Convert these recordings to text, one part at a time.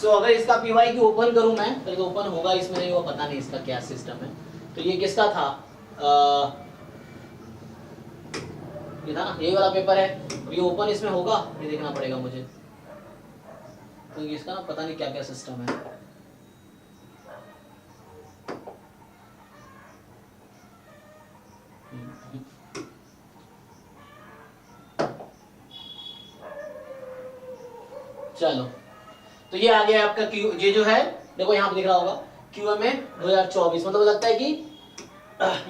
सो अगर इसका पीवाई की ओपन करूं मैं, पहले तो ओपन होगा इसमें नहीं होगा पता नहीं इसका क्या सिस्टम है। तो ये किसका था, ये था ना, यही वाला पेपर है। अब ये ओपन इसमें होगा, ये देखना पड़ेगा मुझे। तो इसका ना पता नहीं क्या क्या सिस्टम है। चलो, तो ये आ गया आपका क्यू, ये जो है देखो यहाँ पे दिख रहा होगा QMA 2024। मतलब लगता है कि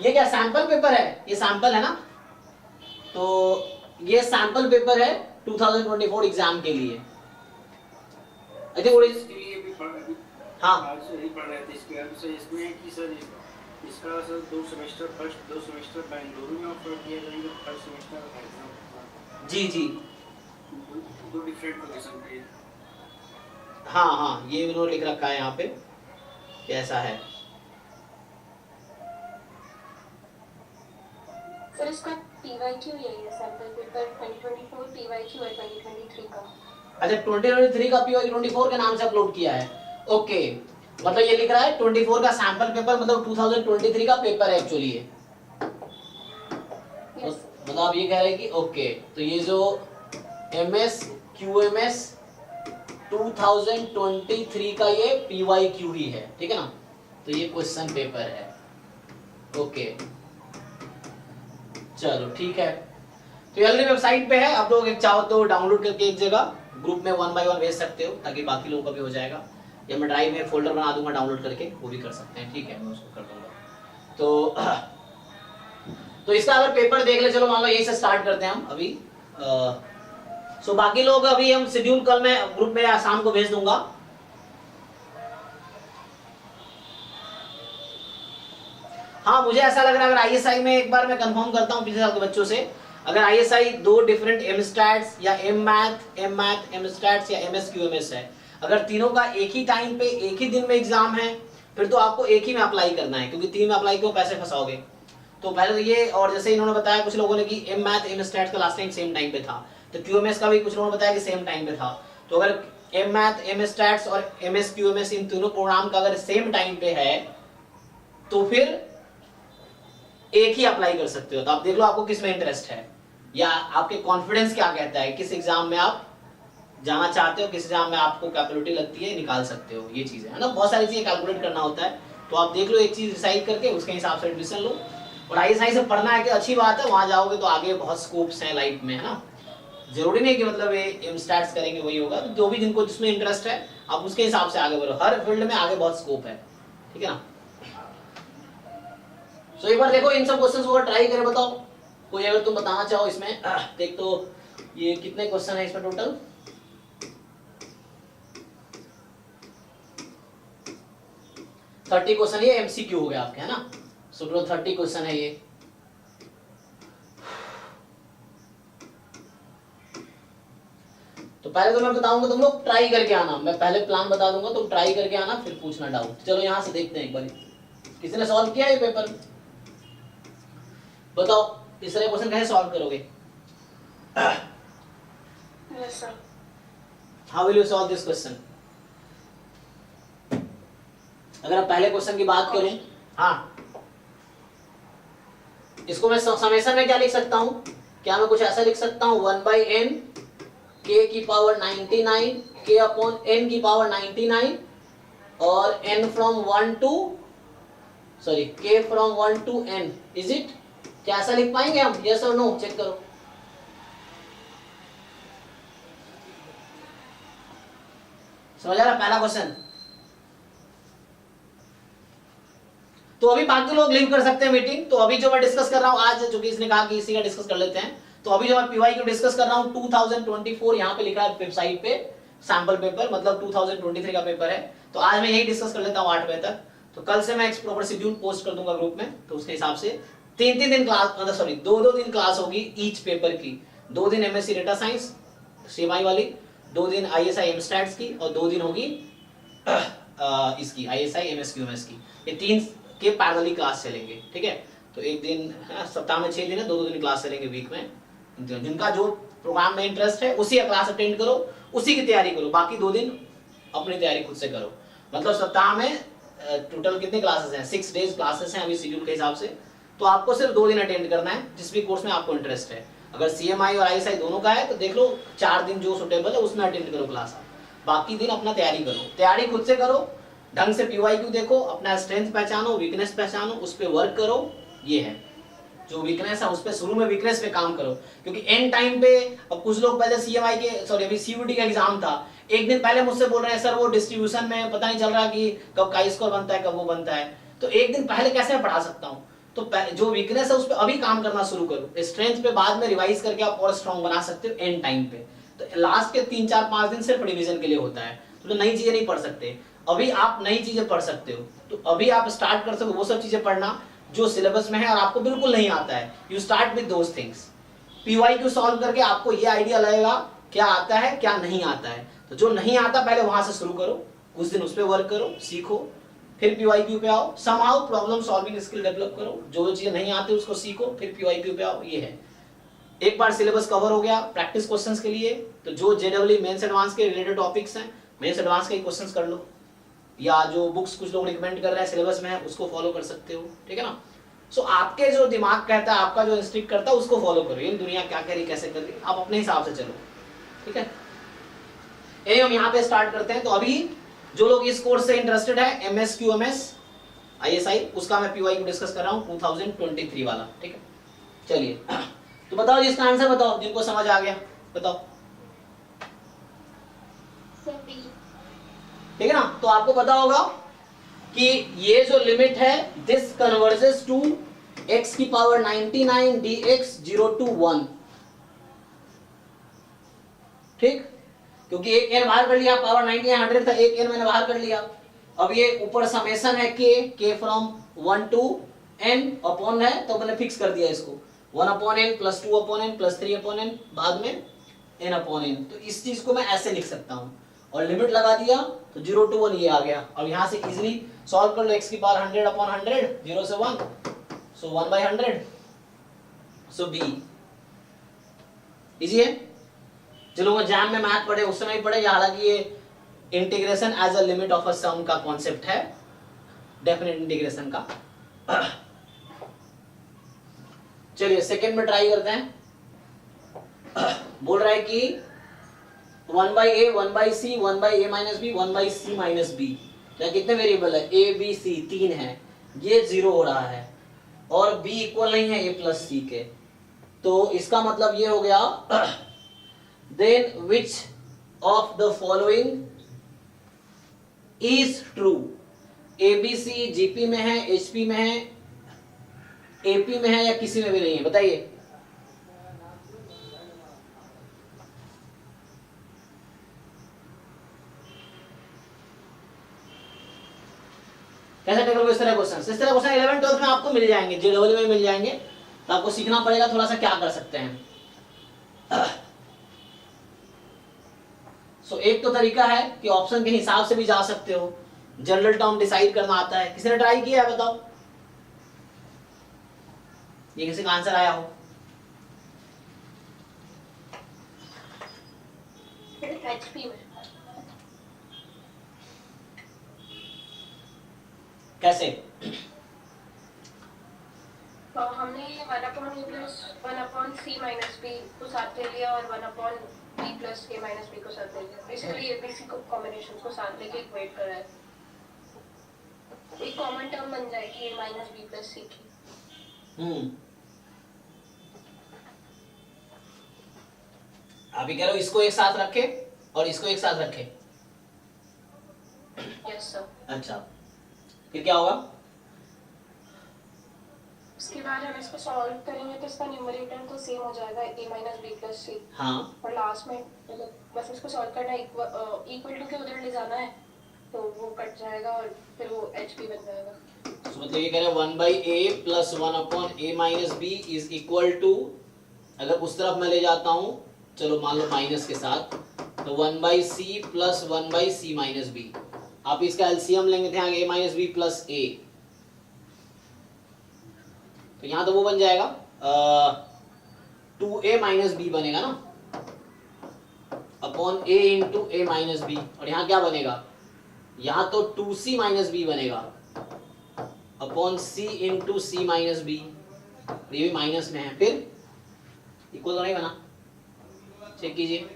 ये क्या सैंपल पेपर है, ये सैंपल है ना, तो ये सैंपल पेपर है 2024 एग्जाम के लिए। आई थिंक इसके लिए भी पढ़ हाँ आज से ही पढ़ रहे थे इसके बारे में। इसमें है कि सर इसका sir 2 semester, first 2 semester Bengaluru में ऑफर किए जाएंगे, फर्स्ट सेमेस्टर हैदराबाद। जी जी दो डिफरेंट लोकेशन पे। हाँ हाँ, ये उन्होंने लिख रखा है यहाँ पे कैसा है। सर इसका PYQ यही है, सैंपल पेपर 2024 PYQ है 2023 का। अच्छा 2023 का PYQ 24 के नाम से अपलोड किया है। ओके, मतलब ये लिख रहा है 24 का सैंपल पेपर, मतलब 2023 का पेपर है एक्चुअली ये। मतलब आप ये कह रहे हैं कि ओके, तो ये जो MS QMS 2023 का ये PYQ ही है, ठीक है ना। तो ये क्वेश्चन पेपर है। ओके चलो ठीक है। तो ये वेबसाइट पे है, आप लोग एक चाहो तो डाउनलोड करके एक जगह ग्रुप में 1 बाय 1 भेज सकते हो, ताकि बाकी लोगों का भी हो जाएगा। या मैं ड्राइव में फोल्डर बना दूंगा डाउनलोड करके, वो भी कर सकते हैं, ठीक है, मैं उसको कर दूंगा। तो इसका अगर पेपर देख ले, चलो मान लो यही से स्टार्ट करते हैं हम अभी। सो बाकी लोग अभी हम शेड्यूल कल मैं ग्रुप में शाम को भेज दूंगा। हाँ मुझे ऐसा लग रहा है अगर ISI में एक बार मैं कंफर्म करता हूँ पिछले साल के बच्चों से, अगर ISI 2 डिफरेंट MStats या M MStats या MS QMS है, अगर तीनों का एक ही टाइम पे एक ही दिन में एग्जाम है, फिर तो आपको एक ही में अप्लाई करना है, क्योंकि 3 में अप्लाई क्यों पैसे फंसाओगे। तो पहले तो ये, और जैसे इन्होंने बताया कुछ लोगों ने कि M MStats का लास्ट टाइम सेम टाइम पे था, तो QMS का भी कुछ लोगों ने बताया कि सेम टाइम पे था। तो अगर M MStats और MS QMS इन तीनों प्रोग्राम का अगर सेम टाइम पे है, तो फिर एक ही अप्लाई कर सकते हो। तो आप देख लो आपको किस में इंटरेस्ट है, या आपके कॉन्फिडेंस क्या कहता है, किस एग्जाम में आप जाना चाहते हो, किस एग्जाम में आपको कैपेबिलिटी लगती है, निकाल सकते हो। ये चीजें है ना, बहुत सारी चीजें कैलकुलेट करना होता है। तो आप देख लो एक चीज डिसाइड करके उसके हिसाब से एडमिशन लो। और ISI से पढ़ना है कि अच्छी बात है, वहां जाओगे तो आगे बहुत स्कोप्स हैं लाइफ में, है ना। जरूरी नहीं कि मतलब ये MStats करेंगे वही होगा, तो जो भी जिनको जिसमें इंटरेस्ट है आप उसके हिसाब से आगे बढ़ो। हर फील्ड में आगे बहुत स्कोप है, ठीक है ना। तो एक बार देखो इन सब क्वेश्चंस को ट्राई करें, बताओ कोई अगर तुम बताना चाहो इसमें। देख तो ये कितने क्वेश्चन है इसमें टोटल, 30 क्वेश्चन। ये MCQ हो गया आपके, है ना। सो टोटल 30 क्वेश्चन है ये। तो पहले तो मैं बताऊंगा, तुम लोग ट्राई करके आना, मैं पहले प्लान बता दूंगा, तुम ट्राई करके आना, फिर पूछना डाउट। चलो यहां से देखते हैं एक बार, किसी ने सॉल्व किया ये पेपर, बताओ इस तरह क्वेश्चन कैसे सॉल्व करोगे। Yes sir. How will you solve this question. अगर आप पहले क्वेश्चन की बात करूं, हाँ इसको मैं समेशन में क्या लिख सकता हूं, क्या मैं कुछ ऐसा लिख सकता हूं 1/n k की पावर 99 k अपॉन n की पावर 99 और n from 1 to sorry k from 1 to n, is it. क्या ऐसा लिख पाएंगे हम, यस और नो, चेक करो। समझ आ रहा पहला क्वेश्चन। तो अभी बाकी लोग लिंक कर सकते हैं मीटिंग। तो अभी जो मैं डिस्कस कर रहा हूं आज, चूंकि इसने कहा कि इसी का डिस्कस कर लेते हैं, तो अभी जो मैं PYQ डिस्कस कर रहा हूं 2024, यहाँ पे लिखा है वेबसाइट पे सैंपल पेपर, मतलब 2023 का पेपर है। तो आज मैं यही डिस्कस कर लेता हूँ 8 बजे तक। तो कल से मैं एक प्रॉपर शेड्यूल पोस्ट कर दूंगा ग्रुप में, तो उसके हिसाब से 3-3 दिन क्लास, मतलब सॉरी 2-2 दिन क्लास होगी ईच पेपर की। 2 दिन MSc डेटा साइंस CMI वाली, 2 दिन ISI MStats की, और 2 दिन होगी इसकी ISI MS QMS की। ये 3 के पैरेलली क्लास चलेंगे, ठीक है। तो एक दिन सप्ताह में 6 दिन है, 2-2 दिन क्लास चलेंगे वीक में। जिनका जो प्रोग्राम में इंटरेस्ट है उसी का क्लास अटेंड करो, उसी की तैयारी करो। बाकी 2 दिन अपनी तैयारी खुद से करो। मतलब सप्ताह में टोटल कितने क्लासेस हैं, 6 डेज क्लासेस हैं अभी शेड्यूल के हिसाब से, तो आपको सिर्फ 2 दिन अटेंड करना है जिस भी कोर्स में आपको इंटरेस्ट है। अगर CMI और ISI दोनों का है तो देख लो 4 दिन जो सुटेबल है उसमें अटेंड करो क्लास, बाकी दिन अपना तैयारी करो, तैयारी खुद से करो, ढंग से PYQ देखो, अपना स्ट्रेंथ पहचानो, वीकनेस पहचानो, उस पर वर्क करो। ये है जो वीकनेस है उस पे शुरू में वीकनेस पे काम करो, क्योंकि एंड टाइम पे अब कुछ लोग पहले CMI के सॉरी अभी CUT का एग्जाम था, एक दिन पहले मुझसे बोल रहे हैं सर वो डिस्ट्रीब्यूशन में पता नहीं चल रहा कि कब का स्कोर बनता है कब वो बनता है, तो एक दिन पहले कैसे मैं पढ़ा सकता हूँ। तो जो वीकनेस है उस पर अभी काम करना शुरू करो, स्ट्रेंथ पे बाद में रिवाइज करके आप और स्ट्रॉन्ग बना सकते हो एंड टाइम पे। तो लास्ट के 3-4-5 दिन सिर्फ रिवीजन के लिए होता है, तो नई चीजें नहीं पढ़ सकते, अभी आप नई चीजें पढ़ सकते हो, तो अभी आप स्टार्ट कर सको वो सब चीजें पढ़ना जो सिलेबस में है और आपको बिल्कुल नहीं आता है। You start with those things, PYQ solve करके आपको ये आइडिया लगेगा क्या आता है क्या नहीं आता है। तो जो नहीं आता पहले वहां से शुरू करो, कुछ दिन उस पर वर्क करो, सीखो, फिर PYQ पे आओ, somehow problem solving skill develop करो, जो चीजें नहीं आती उसको सीखो, फिर PYQ पे आओ। ये है, एक बार सिलेबस कवर हो गया प्रैक्टिस क्वेश्चंस के लिए, तो जो JEE मेंस एडवांस के रिलेटेड टॉपिक्स हैं मेंस एडवांस के क्वेश्चंस कर लो, या जो बुक्स कुछ लोग रिकमेंड कर रहे हैं सिलेबस में है उसको फॉलो कर सकते हो, ठीक है ना। सो आपके जो दिमाग कहता है, आपका जो इंस्टिंक्ट करता है उसको फॉलो करो, ये दुनिया क्या कर रही कैसे कर रही आप अपने हिसाब से चलो, ठीक है। ये हम यहाँ पे स्टार्ट करते हैं। तो अभी जो लोग इस कोर्स से इंटरेस्टेड है MS QMS ISI, उसका मैं PYQ डिस्कस कर रहा हूँ 2023 वाला, ठीक है। चलिए तो बताओ जिसका आंसर बताओ, जिनको समझ आ गया बताओ, ठीक है ना। तो आपको पता होगा कि ये जो लिमिट है दिस कन्वर्जेस टू x की पावर 99 dx 0 to 1, ठीक, क्योंकि एक n बाहर कर लिया, पावर 90 100 था, एक n मैंने बाहर कर लिया। अब ये ऊपर समेशन है k from 1 to n upon है, तो मैंने फिक्स कर दिया इसको 1/n plus 2/n plus 3/n बाद में n/n। तो इस चीज को मैं ऐसे लिख सकता हूं और लिमिट लगा दिया तो 0 to 1 ये आ गया। अब यहां से इजीली सॉल्व कर लो, x की पावर 100/100 0 से 1, सो 1/100, सो b। इजी है। जो लोग एग्जाम में मैथ पढ़े उस समय ही पढ़े, हालांकि ये integration as a limit of a sum का कॉन्सेप्ट है, डेफिनेट इंटीग्रेशन का। चलिए सेकंड में ट्राई करते हैं। बोल रहा है कि 1/a 1/c 1/a minus b 1/c minus b, क्या कितने वेरिएबल है a b c 3 है, ये 0 हो रहा है और b इक्वल नहीं है a प्लस c के, तो इसका मतलब ये हो गया then which of the following is true. ABC GP में है, HP में है, AP में है या किसी में भी नहीं है, बताइए। कैसे टेकल को इस तरह क्वेश्चन 11 12 में आपको मिल जाएंगे, JEE में मिल जाएंगे, तो आपको सीखना पड़ेगा थोड़ा सा क्या कर सकते हैं। सो एक तो तरीका है कि ऑप्शन के हिसाब से भी जा सकते हो, जनरल टर्म डिसाइड करना आता है। किसी ने ट्राई किया है बताओ, ये किसी का आंसर आया हो? HP में कैसे? तो हमने 1/a plus 1/c minus b को साथ ले लिया और 1/b plus a minus b को साथ ले लिया। बेसिकली ABC को कॉम्बिनेशन को साथ लेके इक्वेट कर रहा है, एक कॉमन टर्म बन जाएगी a minus b plus c की। अभी कह रहे हो इसको एक साथ रखे और इसको एक साथ रखे। Yes sir. अच्छा, फिर क्या होगा? उसके बाद हम इसको सॉल्व करेंगे तो इसका न्यूमरेटर तो सेम हो जाएगा a minus b plus c। हाँ, और लास्ट में मतलब बस इसको सॉल्व करना है, इक्वल टू के उधर ले जाना है तो वो कट जाएगा और फिर वो HP बन जाएगा। तो मतलब ये कह रहे हैं 1/a plus 1/a minus b is equal to, अगर उस तरफ मैं ले जाता हूँ, चलो मान लो माइनस के साथ, तो 1/c plus 1/c minus b। आप इसका एलसीएम लेंगे थे आगे a minus b plus a, तो यहाँ तो वो बन जाएगा 2a माइनस b बनेगा ना, upon a into a minus b, और यहाँ क्या बनेगा यहाँ तो 2c माइनस बी बनेगा upon c into C minus B, ये भी माइनस में है, फिर इक्वल तो नहीं बना, चेक कीजिए।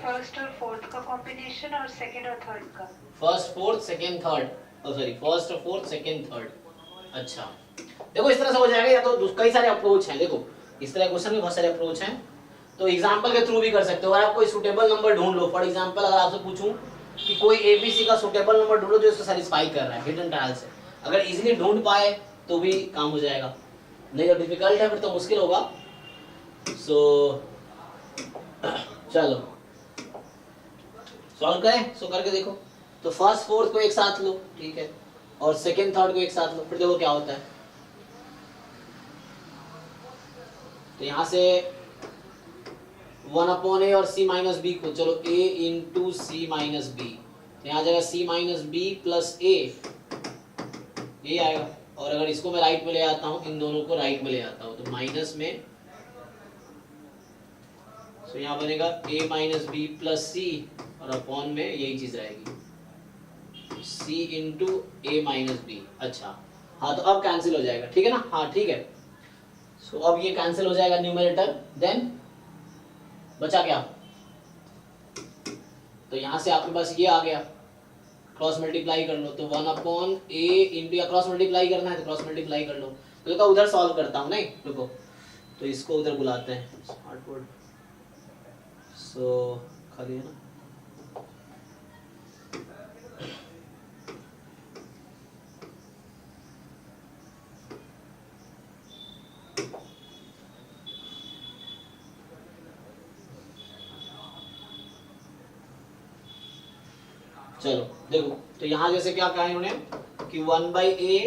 फर्स्ट और फोर्थ का कॉम्बिनेशन और सेकंड और थर्ड का, first fourth second third, sorry first और फोर्थ सेकंड थर्ड। अच्छा देखो इस तरह से हो जाएगा, या तो कई सारे अप्रोच हैं, देखो इस तरह क्वेश्चन में बहुत सारे अप्रोच हैं, तो एग्जांपल के थ्रू भी कर सकते हो। अगर आप कोई सुटेबल नंबर ढूंढ लो, फॉर एग्जांपल अगर आपसे पूछूं कि कोई एबीसी का सुटेबल नंबर ढूंढो जो इसको सेटिस्फाई कर रहा है हिडन ट्रायल से, अगर इजीली ढूंढ पाए तो भी काम हो जाएगा, नहीं जब डिफिकल्ट है फिर तो मुश्किल होगा। सो चलो सॉल्व करें, सो करके देखो। तो फर्स्ट फोर्थ को एक साथ लो, ठीक है, और सेकंड थर्ड को एक साथ लो, फिर देखो क्या होता है। तो यहां से 1 अपॉन ए और c माइनस बी को, चलो a into C minus B, तो यहाँ आ जाएगा c minus B plus A, ये आएगा। और अगर इसको मैं राइट में ले आता हूँ, इन दोनों को राइट में ले आता हूँ, तो माइनस में, तो यहाँ बनेगा a माइनस बी प्लस सी, और अपॉन में यही चीज रहेगी c into A minus B. अच्छा हाँ, तो अब कैंसिल हो जाएगा, ठीक है ना, हाँ ठीक है। सो अब ये कैंसिल हो जाएगा न्यूमरेटर, देन बचा क्या, तो यहां से आपके पास ये आ गया, क्रॉस मल्टीप्लाई कर लो, तो 1 अपॉन ए इंटू, या क्रॉस मल्टीप्लाई करना है तो क्रॉस मल्टीप्लाई कर लो। तो देखो उधर सॉल्व करता हूं, नहीं रुको, तो इसको उधर बुलाते हैं स्मार्ट बोर्ड, सो खाली है ना। चलो देखो, तो यहाँ जैसे क्या कहा है उन्होंने कि 1/a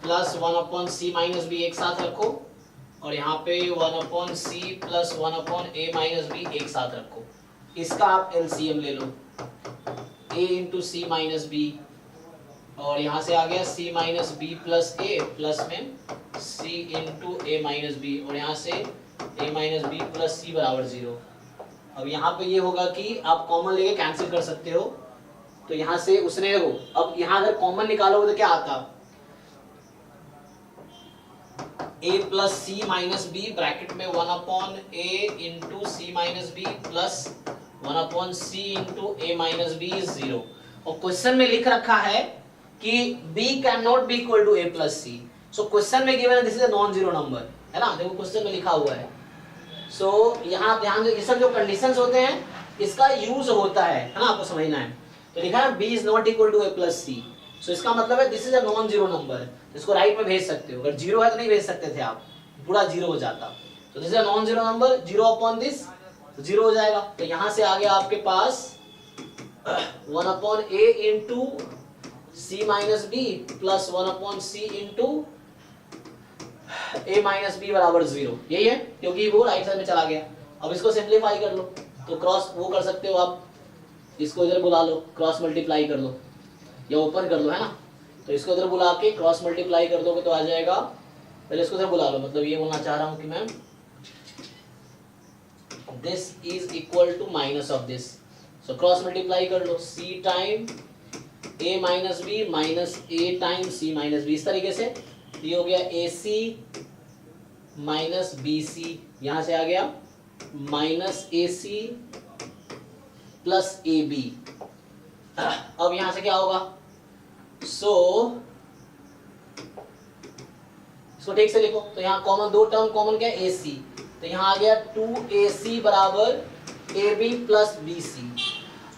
plus 1 upon C minus B एक साथ रखो, और यहाँ पे 1 upon C plus 1 upon A minus B एक साथ रखो। इसका आप एलसीएम ले लो, a into C minus B, और यहाँ से आ गया c minus B plus A, plus में c into A minus B, और यहाँ से a minus B plus C बराबर 0। अब यहाँ पे ये होगा कि आप कॉमन लेके कैंसिल कर सकते हो, तो यहाँ से उसने देखो, अब यहाँ अगर कॉमन निकालोगे तो क्या आता, a plus C minus B bracket में 1 upon A into C minus B plus 1 upon C into A minus B is 0। और क्वेश्चन में लिख रखा है कि b can not be equal to a plus C, so question में given है this is a non zero number, है ना, देखो क्वेश्चन में लिखा हुआ है। सो यहाँ ध्यान दो, ये सब जो कंडीशंस होते हैं इसका यूज होता है ना, आपको समझना है। तो लिखा है b is not equal to a plus C, so इसका मतलब है this is a non zero number, इसको राइट में भेज सकते हो। अगर जीरो है तो नहीं भेज सकते थे आप, पूरा जीरो हो जाता, तो this is a non zero number, zero upon this zero हो जाएगा। तो यहाँ से आ गया आपके पास 1 upon a into C minus B plus 1 upon C into a minus B बराबर 0, यही है, क्योंकि वो राइट साइड में चला गया। अब इसको सिंप्लीफाई कर लो, तो क्रॉस वो कर सकते हो आप, इसको इधर बुला लो, क्रॉस मल्टीप्लाई कर लो, या ओपन कर लो, है ना, तो इसको इधर बुला के क्रॉस मल्टीप्लाई कर दोगे तो आ जाएगा, पहले इसको इधर बुला लो, मतलब ये बोलना चाह रहा हूं कि ma'am this is equal to minus of this, so cross multiply कर लो, c time a minus B minus a time c minus B, इस तरीके से ये हो गया AC माइनस BC, यहां से आ गया माइनस AC प्लस AB। अब यहां से क्या होगा, सो इसको ठीक से लिखो, तो यहाँ कॉमन दो टर्म कॉमन क्या है AC, तो यहाँ आ गया 2AC बराबर AB प्लस BC।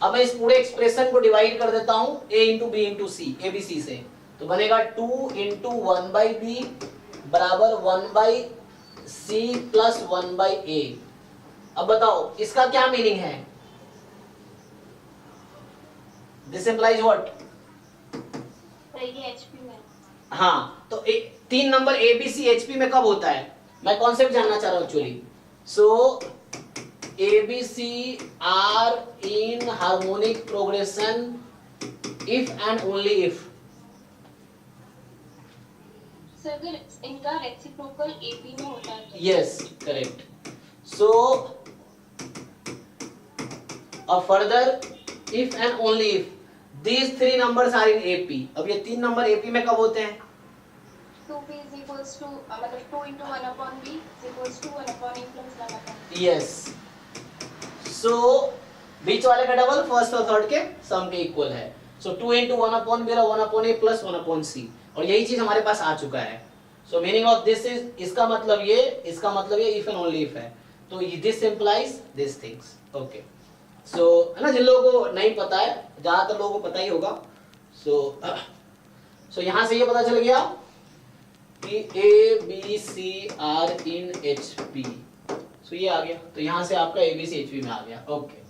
अब मैं इस पूरे एक्सप्रेशन को डिवाइड कर देता हूं A into B into C, ABC से, तो बनेगा 2 इंटू 1/b बराबर 1/c प्लस 1/a। अब बताओ इसका क्या मीनिंग है, दिस इंप्लाइज व्हाट, HP में, हाँ, तो 3 नंबर ABC HP में कब होता है, मैं कॉन्सेप्ट जानना चाह रहा हूं actually. So ABC are in harmonic progression if and only if, sir अगर इनका रेसिप्रोकल AP में होता है तो yes correct. So further if and only if these three numbers are in AP. अब ये तीन नंबर AP में कब होते हैं? 2b is equals to मतलब 2 into 1 upon b is equals to 1 upon a plus 1 upon b. Yes. सो बीच वाले का डबल फर्स्ट और थर्ड के सम के इक्वल है. सो 2 into 1 upon b 1 upon a plus 1 upon c. और यही चीज हमारे पास आ चुका है. So meaning of this is, इसका मतलब ये इफ एंड ओनली इफ है. तो this implies this things. Okay. So है ना, जिन लोगों को नहीं पता है, ज्यादातर लोगों को पता ही होगा. सो यहां से ये पता चल गया कि A B C are in H P. So ये आ गया. तो यहां से आपका A B C H P में आ गया. ओके.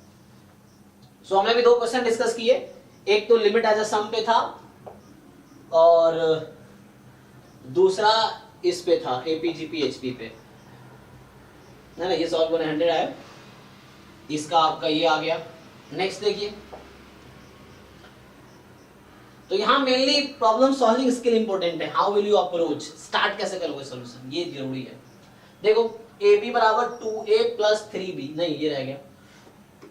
सो हमने भी दो क्वेश्चन डिस्कस किए. एक तो लिमिट एज अ सम पे था और दूसरा इस पे था एपीजीपी एचपी पे. ना ये सॉल्व करने 100 आया. इसका आपका ये आ गया. नेक्स्ट देखिए. तो यहां mainly problem solving skill important है. How will you approach, start कैसे करोगे सॉल्यूशन, ये जरूरी है. देखो ab बराबर 2a प्लस 3b, नहीं ये रह गया.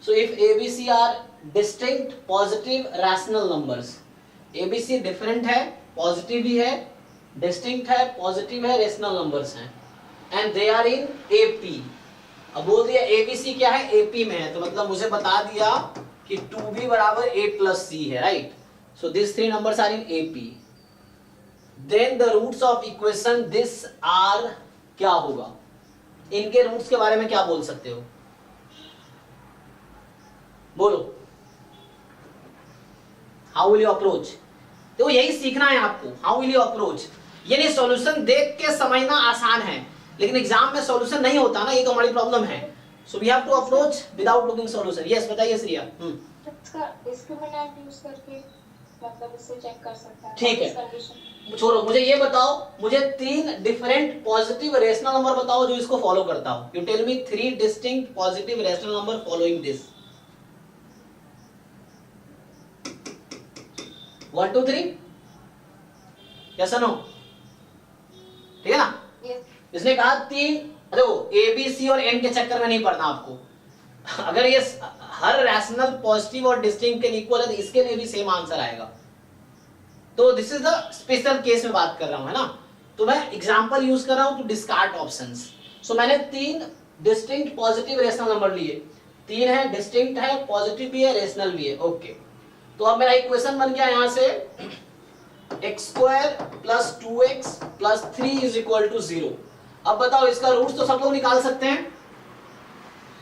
So if abc are distinct positive rational numbers, abc different है, पॉजिटिव भी है, डिस्टिंक्ट है, पॉजिटिव है, रैशनल नंबर्स हैं, and they are in ap. अब बोल दिया ABC क्या है, AP में है, तो मतलब मुझे बता दिया कि 2B बराबर A प्लस C है, right. So this three numbers are in AP. Then the roots of equation this are क्या होगा, इनके रूट्स के बारे में क्या बोल सकते हो, बोलो. How will you approach. तो यही सीखना है आपको, हाउ विल यू अप्रोच. ये नहीं सॉल्यूशन देख के समझना आसान है, लेकिन एग्जाम में सॉल्यूशन नहीं होता ना, ये तो हमारी प्रॉब्लम है. So we have to approach without looking solution. Yes बताइए श्रिया. इसका डिस्क्रिमिनेंट यूज करके मतलब इससे चेक कर सकता है. ठीक है, छोड़ो. मुझे ये बताओ, मुझे तीन डिफरेंट पॉजिटिव रेशनल नंबर बताओ जो इसको फॉलो करता हो. You tell me 3 distinct positive rational number following this. 1 2 3. Yes no, ठीक है ना. इसने कहा तीन. देखो ए बी सी और एन के चक्कर में नहीं पड़ना आपको. अगर ये हर रैशनल पॉजिटिव और डिस्टिंक्ट के इक्वल है तो इसके लिए भी सेम आंसर आएगा. तो this is the special case में बात कर रहा हूं, है ना. तो मैं एग्जांपल यूज कर रहा हूं टू डिस्कार्ड ऑप्शंस. सो मैंने तीन डिस्टिंक्ट पॉजिटिव रेशनल नंबर लिए. तीन है, डिस्टिंक्ट है, पॉजिटिव भी है, रेशनल भी है. ओके. तो अब मेरा इक्वेशन बन गया यहां से x square plus 2x plus 3 is equal to 0. अब बताओ इसका रूट्स तो सब लोग निकाल सकते हैं.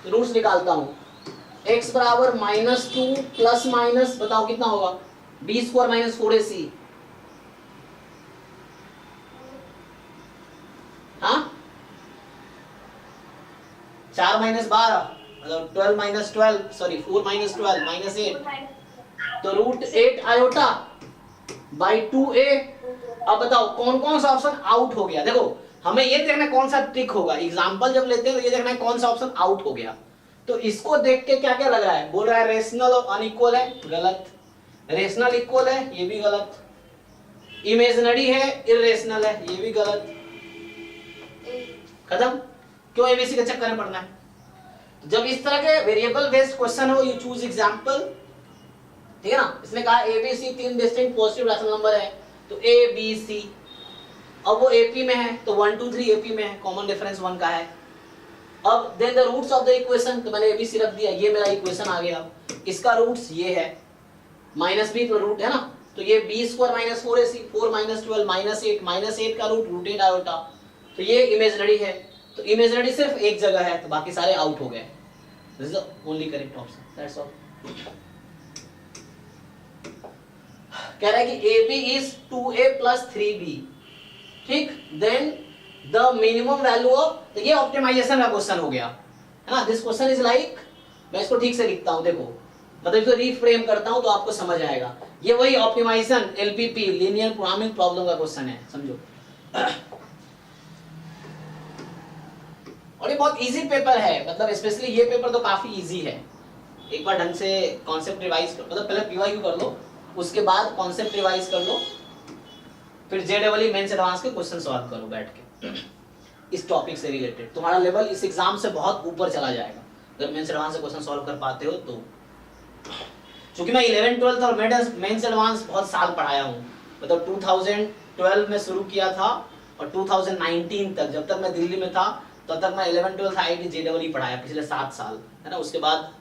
तो रूट्स निकालता हूं. x बराबर -2 प्लस माइनस बताओ कितना होगा, b स्क्वायर माइनस 4ac. हाँ 4 माइनस 12 मतलब 12 माइनस 12 सॉरी 4 माइनस 12 माइनस 8. तो रूट 8 आयोटा बाई 2a. अब बताओ कौन कौन सा ऑप्शन आउट हो गया. देखो हमें ये देखना है कौन सा टिक होगा. एग्जांपल जब लेते हैं तो ये देखना है कौन सा ऑप्शन आउट हो गया. तो इसको देख के क्या क्या लग रहा है, बोल रहा है रेशनल और अनइक्वल है, गलत. रेशनल इक्वल है, ये भी गलत. इमेजिनरी है, इरेशनल है, ये भी गलत. खत्म. क्यों एबीसी के चक्कर में पड़ना है. जब इस तरह के वेरिएबल बेस्ड क्वेश्चन हो, यू चूज एग्जांपल. ठीक है ना. इसने कहा एबीसी तीन डिस्टिंक्ट पॉजिटिव रैशनल नंबर है, तो ए बी सी. अब वो एपी में है तो 1 2 3 एपी में है, कॉमन डिफरेंस 1 का है. अब then the roots of the equation, तो मैंने एबीसी रख दिया, ये मेरा इक्वेशन आ गया. इसका रूट्स ये है माइनस बी रूट है ना, तो ये b square minus 4ac 4 minus 12 minus 8 का रूट रूट 8 आयोटा. तो ये इमेजिनरी है, तो इमेजिनरी सिर्फ एक जगह है, तो बाकी सारे आउट हो गए. This is the only correct option, that's all. कह रहा है कि AB is 2A plus 3B. ठीक. Then the minimum value of, तो ये ऑप्टिमाइजेशन का क्वेश्चन हो गया, है ना. दिस क्वेश्चन इज लाइक, मैं इसको ठीक से लिखता हूं, देखो मतलब इसको रीफ्रेम करता हूं तो आपको समझ आएगा. ये वही optimisation LPP linear programming problem का क्वेश्चन है, समझो. और ये बहुत इजी पेपर है, मतलब स्पेशली ये पेपर तो काफी इजी है. एक बार ढंग से कॉन्सेप्ट रिवाइज कर, मतलब पहले पीवाईक्यू कर लो, उसके बाद कॉन्सेप्ट रिवाइज कर लो, फिर JEE मेंस एडवांस के क्वेश्चन सॉल्व करो बैठ के इस टॉपिक से रिलेटेड। तुम्हारा लेवल इस एग्जाम से बहुत ऊपर चला जाएगा अगर मेंस एडवांस से क्वेश्चन सॉल्व कर पाते हो तो। क्योंकि मैं 11th 12th और मेंस एडवांस बहुत साल पढ़ाया हूँ, मतलब 2012 में शुरू किया था और 2019 तक, जब तक मैं दिल्ली में था तब तक मैं 11th 12th IIT JEE पढ़ाया पिछले 7 साल, है ना। उसके बाद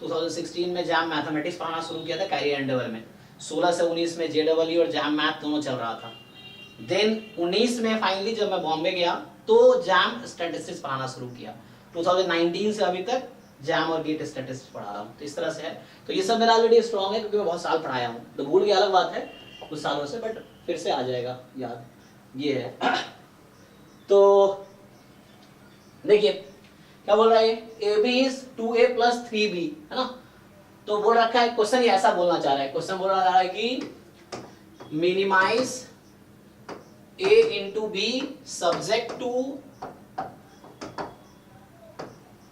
2016 में जैम मैथमेटिक्स पढ़ाना शुरू किया था कैरी एंडेवर में, 16 से 19 में JEE और जैम मैथ दोनों चल रहा था। देन 19 में फाइनली जब मैं बॉम्बे गया तो जैम स्टैटिस्टिक्स पढ़ाना शुरू किया। 2019 से अभी तक जैम और गेट स्टैटिस्टिक्स पढ़ा रहा हूँ, तो इस तरह से है। तो ये सब मेरा ऑलरेडी स्ट्रॉन्ग है क्योंकि मैं बहुत साल पढ़ाया हूँ, तो भूल गया अलग बात है कुछ सालों से, बट फिर से आ जाएगा याद, ये है। तो देखिए क्या बोल रहा है, AB is 2A plus 3B, है ना। तो बोल रखा है क्वेश्चन, ये ऐसा बोलना चाह रहा है, क्वेश्चन बोल रहा है कि minimise A into B subject to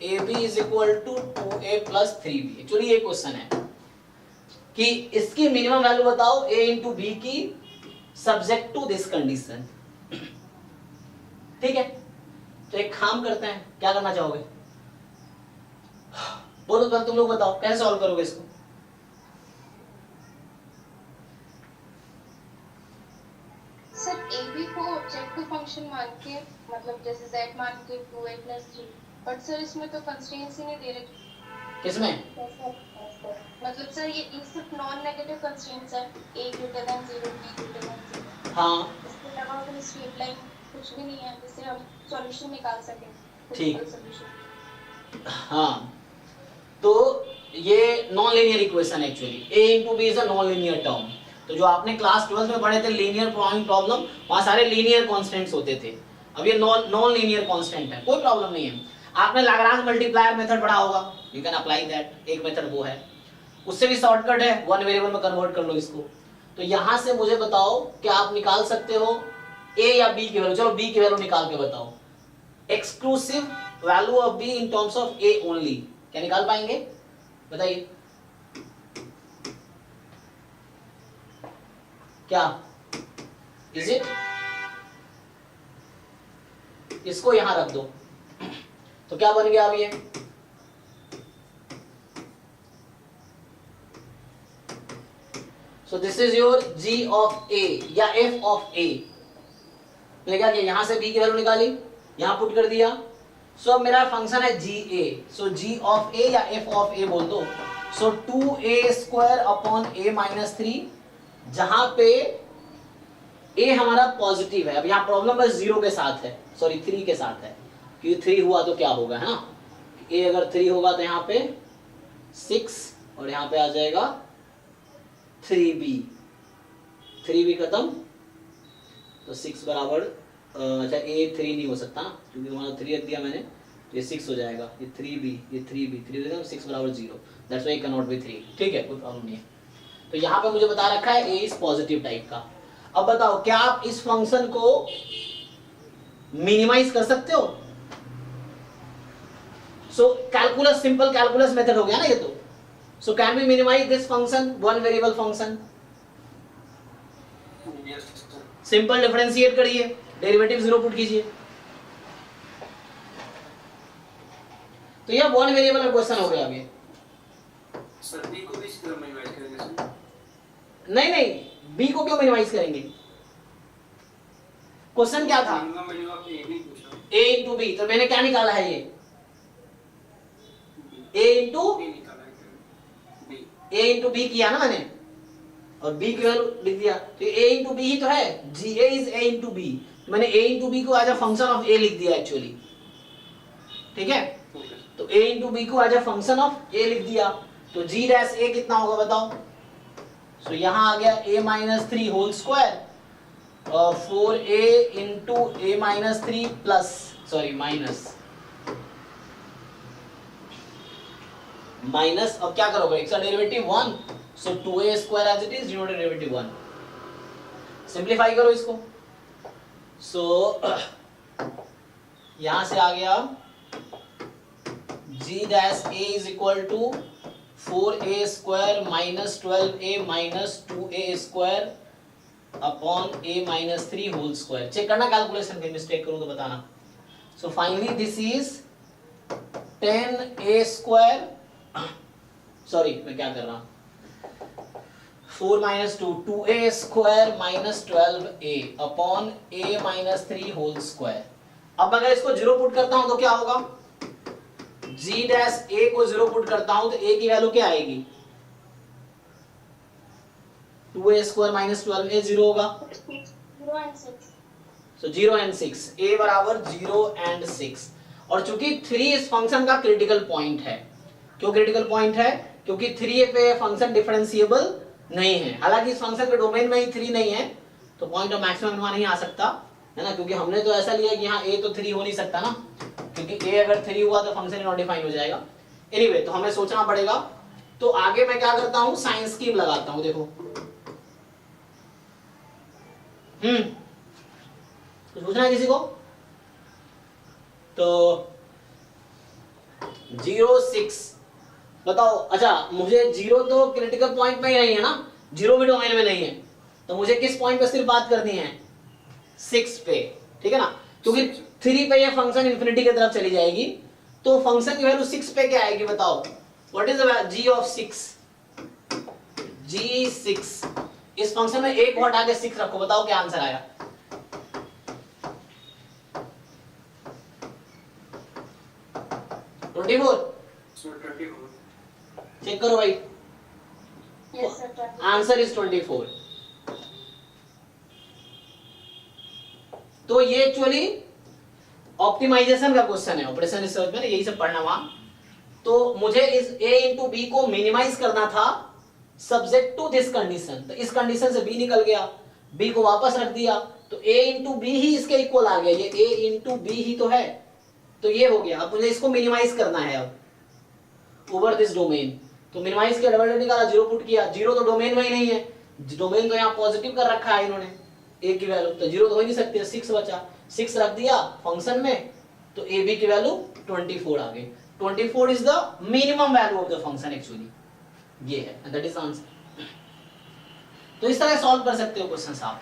AB is equal to 2A plus 3B। Actually ये क्वेश्चन है कि इसकी मिनिमम वैल्यू बताओ A into B की सब्जेक्ट टू दिस कंडीशन, ठीक है। तो एक काम करते हैं, क्या करना चाहोगे बोलो तो, तुम लोग बताओ कैसे सॉल्व करोगे इसको। सर AB को ऑब्जेक्टिव फंक्शन मान के, मतलब जैसे z मान के 2A plus 3, बट सर इसमें तो कंस्ट्रेंट्स ही नहीं दे रहे। किसमें? मतलब सर ये सिर्फ नॉन नेगेटिव कंस्ट्रेंट्स है, A greater than 0, B greater than 0। हाँ, इसके अलावा कोई स्ट्रेट लाइन कुछ भी नहीं है जिससे हम सॉल्यूशन निकाल सकें। ठीक। हाँ, तो ये non linear equation actually, A into B is a non linear term. तो जो आपने क्लास 12 में पढ़े थे लीनियर प्रोग्रामिंग प्रॉब्लम, वहाँ सारे लीनियर कांस्टेंट्स होते थे। अब ये नॉन लीनियर कांस्टेंट है, कोई प्रॉब्लम नहीं है। आपने लाग्रांज मल्टीप्लायर मेथड पढ़ा होगा, यू कैन अप्लाई दैट, एक मेथड वो है, उससे भी शॉर्टकट है, वन वेरिएबल में कन्वर्ट कर लो इसको। तो यहाँ से मुझे बताओ क्या आप निकाल सकते हो A या B की वैल्यू। चलो B की वैल्यू निकाल के बताओ, exclusive value of B in terms of A only, क्या निकाल पाएंगे बताइए क्या? Is it? इसको यहां रख दो, तो क्या बन गया अब ये, so this is your G of A या F ऑफ A। मैंने क्या किया, यहां से B की वैल्यू निकाली, यहां पुट कर दिया। सो अब मेरा फंक्शन है GA, so G of A या F ऑफ A बोल दो। सो 2A square upon A minus 3, जहां पे A हमारा पॉजिटिव है। अब यहाँ प्रॉब्लम बस 0 के साथ है, सॉरी 3 के साथ है, क्योंकि 3 हुआ तो क्या होगा, है ना। A अगर 3 होगा तो यहाँ पे 6 और यहाँ पे आ जाएगा 3B, 3B खत्म, तो 6 बराबर, अच्छा A 3 नहीं हो सकता ना, क्योंकि तुम्हारा 3 रख दिया मैंने, तो ये 6 हो जाएगा, ये 3B, ये 3B, 3 6 बराबर 0, that's why can not B 3, ठीक है, कोई प्रॉब्लम नहीं है। तो यहाँ पे मुझे बता रखा है A इज पॉजिटिव टाइप का। अब बताओ क्या आप इस फंक्शन को मिनिमाइज कर सकते हो? So calculus, simple calculus method हो गया ना ये तो। So can we minimise this function, one variable function? Simple differentiate करिए, डेरिवेटिव 0 पुट कीजिए, तो यह वन वेरिएबल का क्वेश्चन हो गया। अब ये सर B को भी इस तरह मिनिमाइज करेंगे सर? नहीं, B को क्यों मिनिमाइज करेंगे? क्वेश्चन क्या था? A into B, तो मैंने क्या निकाला है ये A into B किया ना मैंने, और B की वैल्यू लिख दिया, तो A into B ही तो है, GA is A into B, तो मैंने A into B को as a function of A लिख दिया एक्चुअली, ठीक है। तो A into B को as a function of A लिख दिया, तो G डैश A कितना होगा बताओ। सो यहाँ आ गया A minus 3 whole square, 4A into A minus 3 plus, sorry minus, अब क्या करोगे, इसका derivative 1, so 2A square as it is, denominator derivative 1, simplify करो इसको। सो यहां से आ गया G dash A is equal to 4A square minus 12A minus 2A square upon a minus 3 whole square. Check करना कैलकुलेशन, कहीं mistake करूं तो बताना। So finally this is 10a square, sorry मैं क्या कर रहा हूं, 4 minus 2 2a square minus 12a upon a minus 3 whole square. अब अगर इसको जीरो पुट करता हूं तो क्या होगा, g डैश a को जीरो पुट करता हूं तो a की वैल्यू क्या आएगी, 2a square minus 12a zero होगा, 0 and 6. सो 0 एंड 6, a बराबर 0 एंड 6। और चूंकि 3 इस फंक्शन का क्रिटिकल पॉइंट है, क्यों क्रिटिकल पॉइंट है, क्योंकि 3 पे फंक्शन डिफरेंशिएबल नहीं है। हालांकि इस फंक्शन के डोमेन में ही 3 नहीं है तो पॉइंट ऑफ मैक्सिमम मिनिमा नहीं आ सकता है ना, क्योंकि हमने तो ऐसा लिया कि यहाँ a तो 3 हो नहीं सकता ना, क्योंकि a अगर 3 हुआ तो फंक्शन नॉट डिफाइन हो जाएगा। एनीवे तो हमें सोचना पड़ेगा। तो आगे मैं क्या करता हूँ, साइन स्कीम लगाता हूँ। देखो कुछ पूछना है किसी को? तो 0 6 बताओ। अच्छा मुझे 0 तो क्रिटिकल पॉइंट में ही नहीं है ना, 0 भी डोमेन में नहीं है, तो मुझे किस पॉइंट पे सिर्फ बात करनी है, 6 पे, ठीक है ना, क्योंकि 3 पे ये फंक्शन इंफिनिटी की तरफ चली जाएगी तो फंक्शन की वैल्यू 6 पे क्या आएगी बताओ, what is the g of 6, g6। इस फंक्शन में एक को हटा के 6 रखो, बताओ क्या आंसर आया। So 24. चेक करो भाई, Yes, sir. 24. Answer is 24। तो ये एक्चुअली ऑप्टिमाइजेशन का क्वेश्चन है, ऑपरेशन रिसर्च में यही सब पढ़ना वहां। तो मुझे इस a इंटू बी को मिनिमाइज करना था सब्जेक्ट टू दिस कंडीशन, तो इस कंडीशन से b निकल गया, b को वापस रख दिया तो a इंटू बी ही इसके इक्वल आ गया, ये a इंटू बी ही तो है, तो ये हो गया। अब मुझे इसको मिनिमाइज करना है अब ओवर दिस डोमेन, तो मिनिमाइज किया, डबल निकाला, जीरो पुट किया, जीरो तो डोमेन में ही नहीं है, डोमेन तो यहाँ पॉजिटिव कर रखा है इन्होंने a की वैल्यू, तो जीरो तो हो ही नहीं सकते, 6 बचा, 6 रख दिया फंक्शन में तो a b की वैल्यू 24 आ गई। 24 is the minimum value of the function actually, ये है, दैट इज आंसर। तो इस तरह सॉल्व कर सकते हो क्वेश्चंस आप।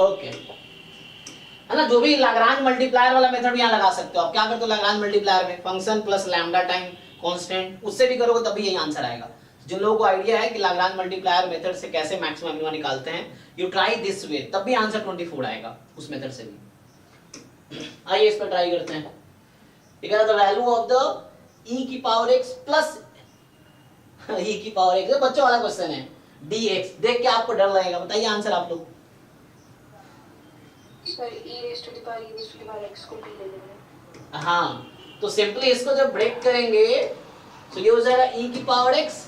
ओके है ना, जो भी लाग्रांज मल्टीप्लायर वाला मेथड भी यहाँ लगा सकते हो आप। क्या करते हो लाग्रांज मल्टीप्लायर में, function plus lambda time constant, उससे भी करोगे तभी यही आंसर आएगा। जिन लोगों को आइडिया है कि लाग्रांज मल्टीप्लायर मेथड से कैसे मैक्सिमम मिनिमम निकालते हैं, यू ट्राई दिस वे, तब भी आंसर 24 आएगा उस मेथड से भी। आइए इस पर ट्राई करते हैं। ये कह रहा था वैल्यू ऑफ द e की पावर x प्लस e की पावर x, बच्चों वाला क्वेश्चन है, dx। देख के आपको डर लगेगा, बताइए आंसर आप लोग। Sir e raised to the power e raised to the power x को t ले लेंगे। हाँ तो सिंपली इसको जब ब्रेक करेंगे तो ये हो जाएगा e की पावर x,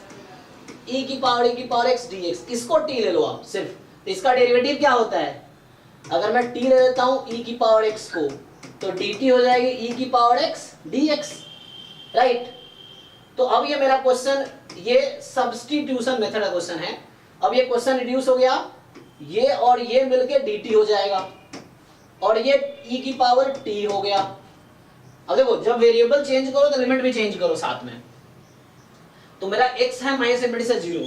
e की पावर x dx। इसको t ले लो आप सिर्फ, तो इसका डेरिवेटिव क्या होता है, अगर मैं t ले लेता हूं e की पावर x को तो dt हो जाएगी e की पावर x dx, राइट। तो अब ये मेरा क्वेश्चन, ये सब्स्टिट्यूशन मेथड का क्वेश्चन है। अब ये क्वेश्चन रिड्यूस हो गया, ये और ये मिलके dt हो जाएगा और ये e की पावर t हो गया। अब देखो जब वेरिएबल चेंज करो तो लिमिट भी चेंज करो साथ में। तो मेरा x है माइनस इंफिनिटी से 0,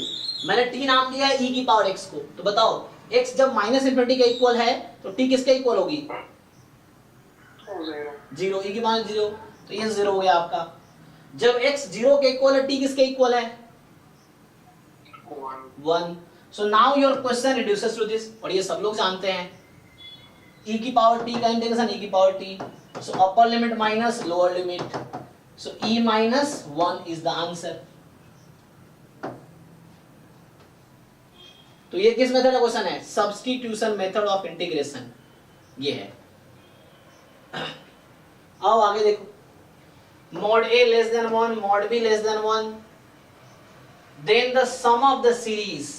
मैंने t नाम दिया है e की पावर x को, तो बताओ x जब माइनस इंफिनिटी के इक्वल है तो t किसके इक्वल होगी, 0, e की पावर 0, तो ये 0 हो गया आपका। जब x 0 के इक्वल है, t किसके इक्वल है, 1। So now your question reduces to this, और ये सब लोग जानते हैं e की पावर t का इंटीग्रेशन e की power t, so upper limit minus lower limit, so e minus 1 is the answer. तो ये किस मेथड का क्वेश्चन है, सब्स्टिट्यूशन मेथड ऑफ इंटीग्रेशन, ये है। आओ आगे देखो, mod a less than 1, mod b less than 1, then the sum of the series,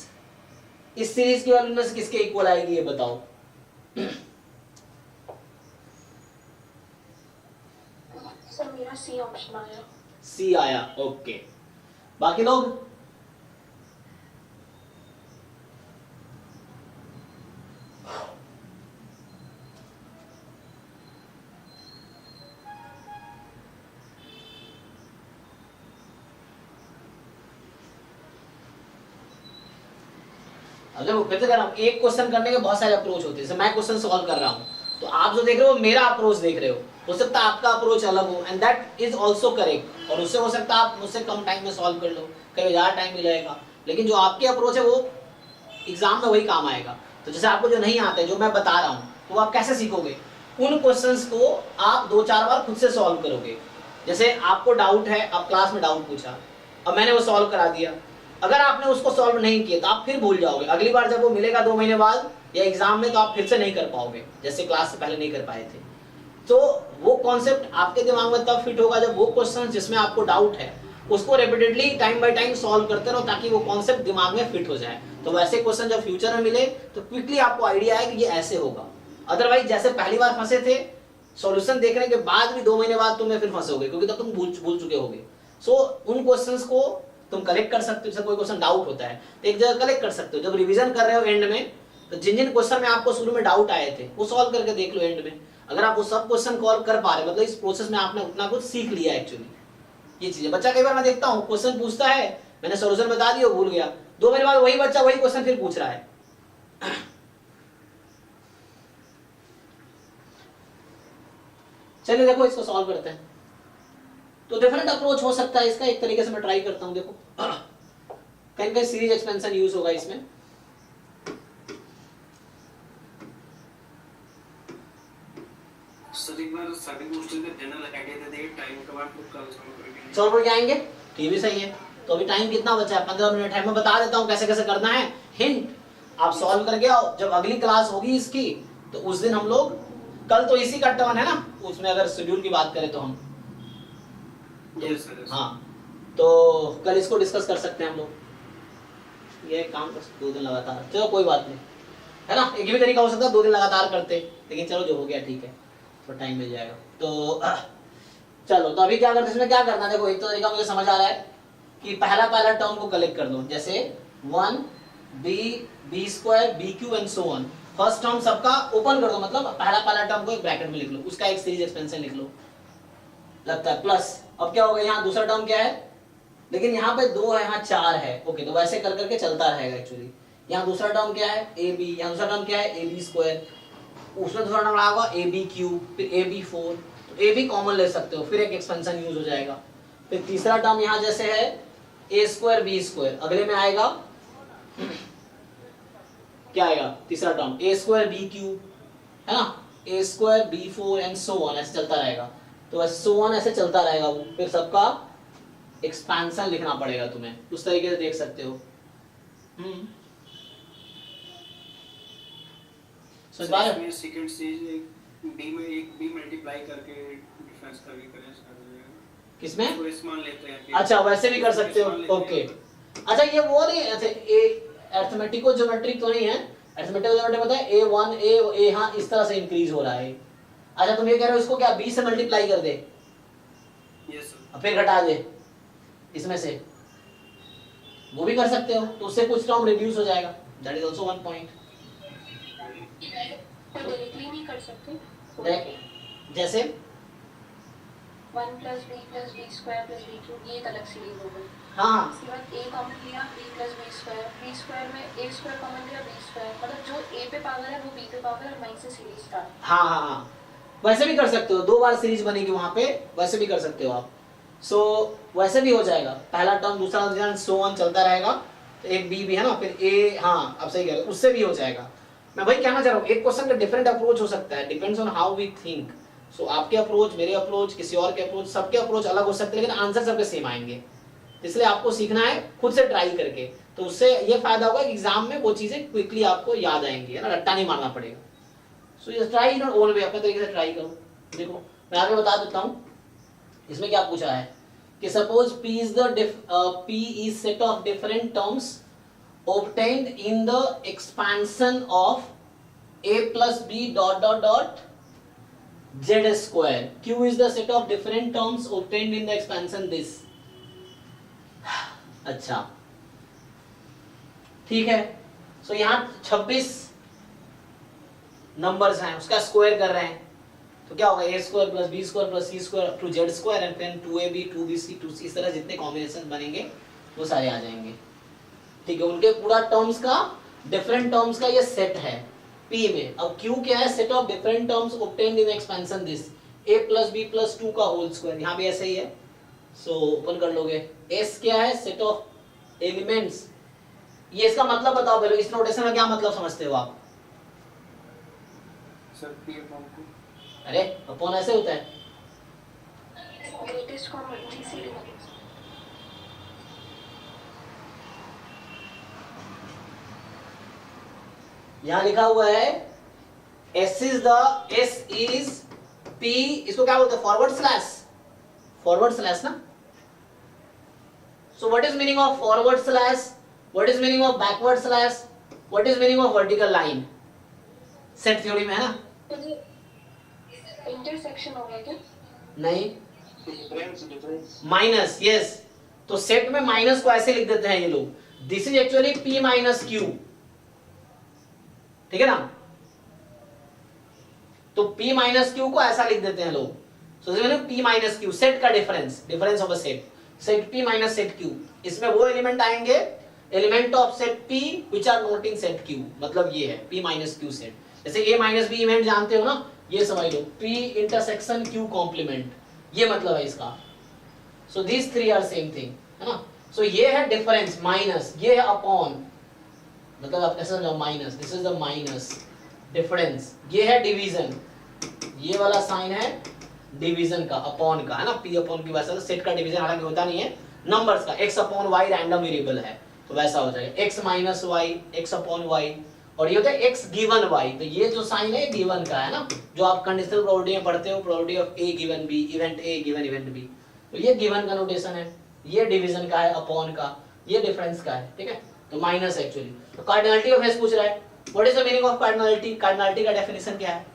इस सीरीज की वैल्यू में से किसके इक्वल आएगी ये बताओ। सर मेरा सी ऑप्शन आया। सी आया, ओके। बाकी लोग अब देखो फिर से कह रहा हूँ, एक क्वेश्चन करने के बहुत सारे अप्रोच होते हैं। जैसे मैं क्वेश्चन सॉल्व कर रहा हूँ तो आप जो देख रहे हो मेरा अप्रोच देख रहे हो सकता है आपका अप्रोच अलग हो, and that is also correct, और उससे हो सकता है आप मुझसे कम टाइम में सॉल्व कर लो, कभी ज़्यादा टाइम भी लगेगा, लेकिन जो आपकी अप्रोच है वो एग्जाम में वही काम आएगा। तो जैसे आपको जो नहीं आता है, जो मैं बता रहा हूँ, तो आप कैसे सीखोगे? उन क्वेश्चंस को आप 2-4 बार खुद से सॉल्व करोगे। जैसे आपको डाउट है, आप क्लास में डाउट पूछा, अब मैंने वो सॉल्व करा दिया, अगर आपने उसको सॉल्व नहीं किया तो आप फिर भूल जाओगे। अगली बार जब वो मिलेगा 2 महीने बाद या एग्जाम में, तो आप फिर से नहीं कर पाओगे जैसे क्लास से पहले नहीं कर पाए थे। तो वो कॉन्सेप्ट आपके दिमाग में तब फिट होगा जब वो क्वेश्चन जिसमें आपको डाउट है उसको repeatedly time by time solve करते रहो, ताकि वो कॉन्सेप्ट दिमाग में फिट हो जाए। तो वैसे क्वेश्चन जब फ्यूचर में मिले तो क्विकली आपको आइडिया है कि ये ऐसे होगा। अदरवाइज जैसे पहली बार फंसे थे, सॉल्यूशन देखने के बाद भी 2 महीने बाद तुम फिर फंसोगे, क्योंकि तब तुम भूल चुके होगे। सो उन क्वेश्चंस को तुम कलेक्ट कर सकते हो। जैसे कोई क्वेश्चन डाउट होता है तो एक जगह कलेक्ट कर सकते हो, जब रिवीजन कर रहे हो एंड में, तो जिन जिन क्वेश्चन में आपको शुरू में डाउट आए थे वो सॉल्व करके देख लो एंड में। अगर आप वो सब क्वेश्चन सॉल्व कर पा रहे, मतलब इस प्रोसेस में आपने उतना कुछ सीख लिया एक्चुअली। ये चीज है। बच्चा कई बार मैं देखता हूँ क्वेश्चन पूछता है, मैंने सॉल्यूशन बता दिया, भूल गया, 2 महीने बाद वही बच्चा वही क्वेश्चन फिर पूछ रहा है। चलिए देखो इसको सॉल्व करते हैं। तो डिफरेंट अप्रोच हो सकता है इसका, एक तरीके से मैं ट्राई करता हूं। देखो कहीं कहीं सीरीज एक्सपेंशन यूज होगा इसमें। सर एक बार सभी क्वेश्चन का जनरल आइडिया दे दे, टाइम के बाद खुद कल सॉल्व करेंगे। सॉल्व करके आएंगे, ठीक भी सही है। तो अभी टाइम कितना बचा है? 15 मिनट है। मैं बता देता हूँ कैसे कैसे करना है, हिंट आप सॉल्व करके आओ। जब अगली क्लास होगी इसकी तो उस दिन हम लोग, कल तो इसी का टर्न है ना, उसमें अगर शेड्यूल की बात करें तो हम यस सर। हाँ, तो कल इसको डिस्कस कर सकते हैं हम लोग। ये काम कर सकते 2 दिन लगातार, चलो कोई बात नहीं, है ना। एक भी तरीका हो सकता है 2 दिन लगातार करते, लेकिन चलो जो हो गया ठीक है, थोड़ा टाइम मिल जाएगा। तो चलो, तो अभी क्या करते हैं, इसमें क्या करना है? देखो एक तो तरीका मुझे समझ आ रहा है कि पहला टर्म को कलेक्ट कर दो, जैसे 1 b b square b cube and so on. First term सबका ओपन कर दो, मतलब पहला टर्म को एक ब्रैकेट में लिख लो, उसका एक सीरीज एक्सपेंशन लिख लो, लगता है प्लस। अब क्या होगा, यहाँ दूसरा टर्म क्या है, लेकिन यहाँ पे 2 है, यहाँ 4 है, ओके, तो वैसे कर करके चलता रहेगा एक्चुअली। यहाँ दूसरा टर्म क्या है, ab, यहाँ दूसरा टर्म क्या है, ab स्क्वायर, उसमें दूसरा टर्म आएगा ab क्यूब, फिर ab4, तो ab कॉमन ले सकते हो, फिर एक एक्सपेंशन यूज हो जाएगा। फिर तीसरा टर्म यहाँ जैसे है a स्क्वायर b स्क्वायर, अगले में आएगा क्या आएगा तीसरा term, a square b cube, है ना, a square b4 and so on, ऐसे चलता रहेगा। तो ऐसे सो ऑन ऐसे चलता रहेगा वो, फिर सबका एक्सपेंशन लिखना पड़ेगा तुम्हें, उस तरीके से देख सकते हो। समझ पा रहे हो? सेकंड स्टेज एक b मल्टीप्लाई करके डिफरेंस करके करें सर। किसमें? तो इस मान लेते हैं। अच्छा, वैसे भी कर सकते हो, ओके। अच्छा, ये वो नहीं, अच्छा अरिथमेटिको ज्योमेट्रिक तो नहीं है। अरिथमेटिको ज्योमेट्रिक पता है a1 a हाँ इस तरह से इंक्रीज हो रहा है। अच्छा, तुम ये कह रहे हो इसको क्या b से मल्टीप्लाई कर दे? Yes sir. फिर घटा दे इसमें से, वो भी कर सकते हो, तो उससे कुछ टर्म रिड्यूस हो जाएगा। That is also one point. Directly नहीं कर सकते, जैसे 1 + b + b square + b cube, ये एक अलग सीरीज हो गई। हाँ, इसके बाद a कॉमन लिया, b + b स्क्वायर में a स्क्वायर कॉमन लिया, b स्क्वायर, मतलब जो a पे पावर है वो b पे पावर है, वहीं से सीरीज स्टार्ट। हाँ हाँ हाँ, वैसे भी कर सकते हो, 2 बार सीरीज बनेगी वहां पे, वैसे भी कर सकते हो आप। सो वैसे भी हो जाएगा, पहला टर्म दूसरा टर्म सो ऑन चलता रहेगा, तो एक b भी है ना, फिर a, हाँ अब सही कह रहे हो, उससे भी हो जाएगा। मैं वही कहना चाह रहा हूँ, एक क्वेश्चन का डिफरेंट अप्रोच हो सकता है, depends on how we think. So आपके अप्रोच, मेरे अप्रोच, किसी और के अप्रोच, सबके अप्रोच अलग हो सकते हैं, लेकिन आंसर सबके सेम आएंगे। इसलिए आपको सीखना है खुद से ट्राई करके, तो उससे ये फायदा होगा कि एग्जाम में वो चीजें क्विकली आपको याद आएंगी, है ना, रट्टा नहीं मारना पड़ेगा। सो ये ट्राई इन ओन वे, अपने तरीके से ट्राई करो। देखो मैं आगे बता देता हूँ, इसमें क्या पूछा है कि suppose p is set of different terms obtained in the expansion of a plus b dot dot dot z square. q is the set of different terms obtained in the expansion this. अच्छा ठीक है, सो यहाँ 26 numbers हैं, उसका square कर रहे हैं, तो क्या होगा, a square plus b square plus c square up to z square and फिर 2ab 2bc 2c, इस तरह जितने कॉम्बिनेशन बनेंगे वो सारे आ जाएंगे। ठीक है, उनके पूरा टर्म्स का डिफरेंट टर्म्स का ये सेट है P में। अब Q क्या है? Set of different terms obtained in expansion this a plus b plus 2 का होल स्क्वायर, यहाँ भी ऐसे ही है, सो ओपन कर लोगे। S क्या है? Set of elements. ये इसका मतलब बताओ पहले, इस नोटेशन का क्या मतलब समझते हो आप? Sir P upon Q। अरे अपॉन ऐसे होता है, ग्रेटेस्ट कॉमन जीसीडी। यहाँ लिखा हुआ है S इज P, इसको क्या बोलते हैं? फॉरवर्ड स्लैश ना। So what is meaning of forward slash? What is meaning of backward slash? What is meaning of vertical line? Set theory में है ना। इंटरसेक्शन हो गया क्या? नहीं, डिफरेंस माइनस, यस। तो सेट में माइनस को ऐसे लिख देते हैं ये लोग, this is actually P minus Q, ठीक है ना। तो P माइनस Q को ऐसा लिख देते हैं लोग। So P minus Q, set का difference of a set P minus set Q। इसमें वो एलिमेंट आएंगे, element of set P which are not in set Q, मतलब ये है P माइनस Q सेट। जैसे A माइनस B इवेंट जानते हो ना, ये समझ लो P इंटरसेक्शन Q कॉम्प्लीमेंट, ये मतलब है इसका। So this three are same thing, है ना। सो ये है डिफरेंस माइनस, ये है अपॉन, मतलब आप कैसे समझो minus, this is the minus difference. ये है डिवीजन, ये वाला साइन है डिवीजन का, अपॉन का, है ना। P अपॉन Q वैसा सेट का डिवीजन हालांकि होता नहीं है, नंबर्स का। x upon y random variable है तो वैसा हो जाएगा x minus y, x upon y, और ये होता है x गिवन y। तो ये जो साइन है गिवन का है ना, जो आप कंडीशनल प्रोबेबिलिटी में पढ़ते हो, probability of a given b, event a given event b, तो ये गिवन का नोटेशन है, ये डिवीजन का है, अपॉन का, ये डिफरेंस का है, ठीक है। तो माइनस एक्चुअली। तो कार्डिनलिटी ऑफ s पूछ रहा है, what is the meaning of cardinality? Cardinality का डेफिनेशन क्या है?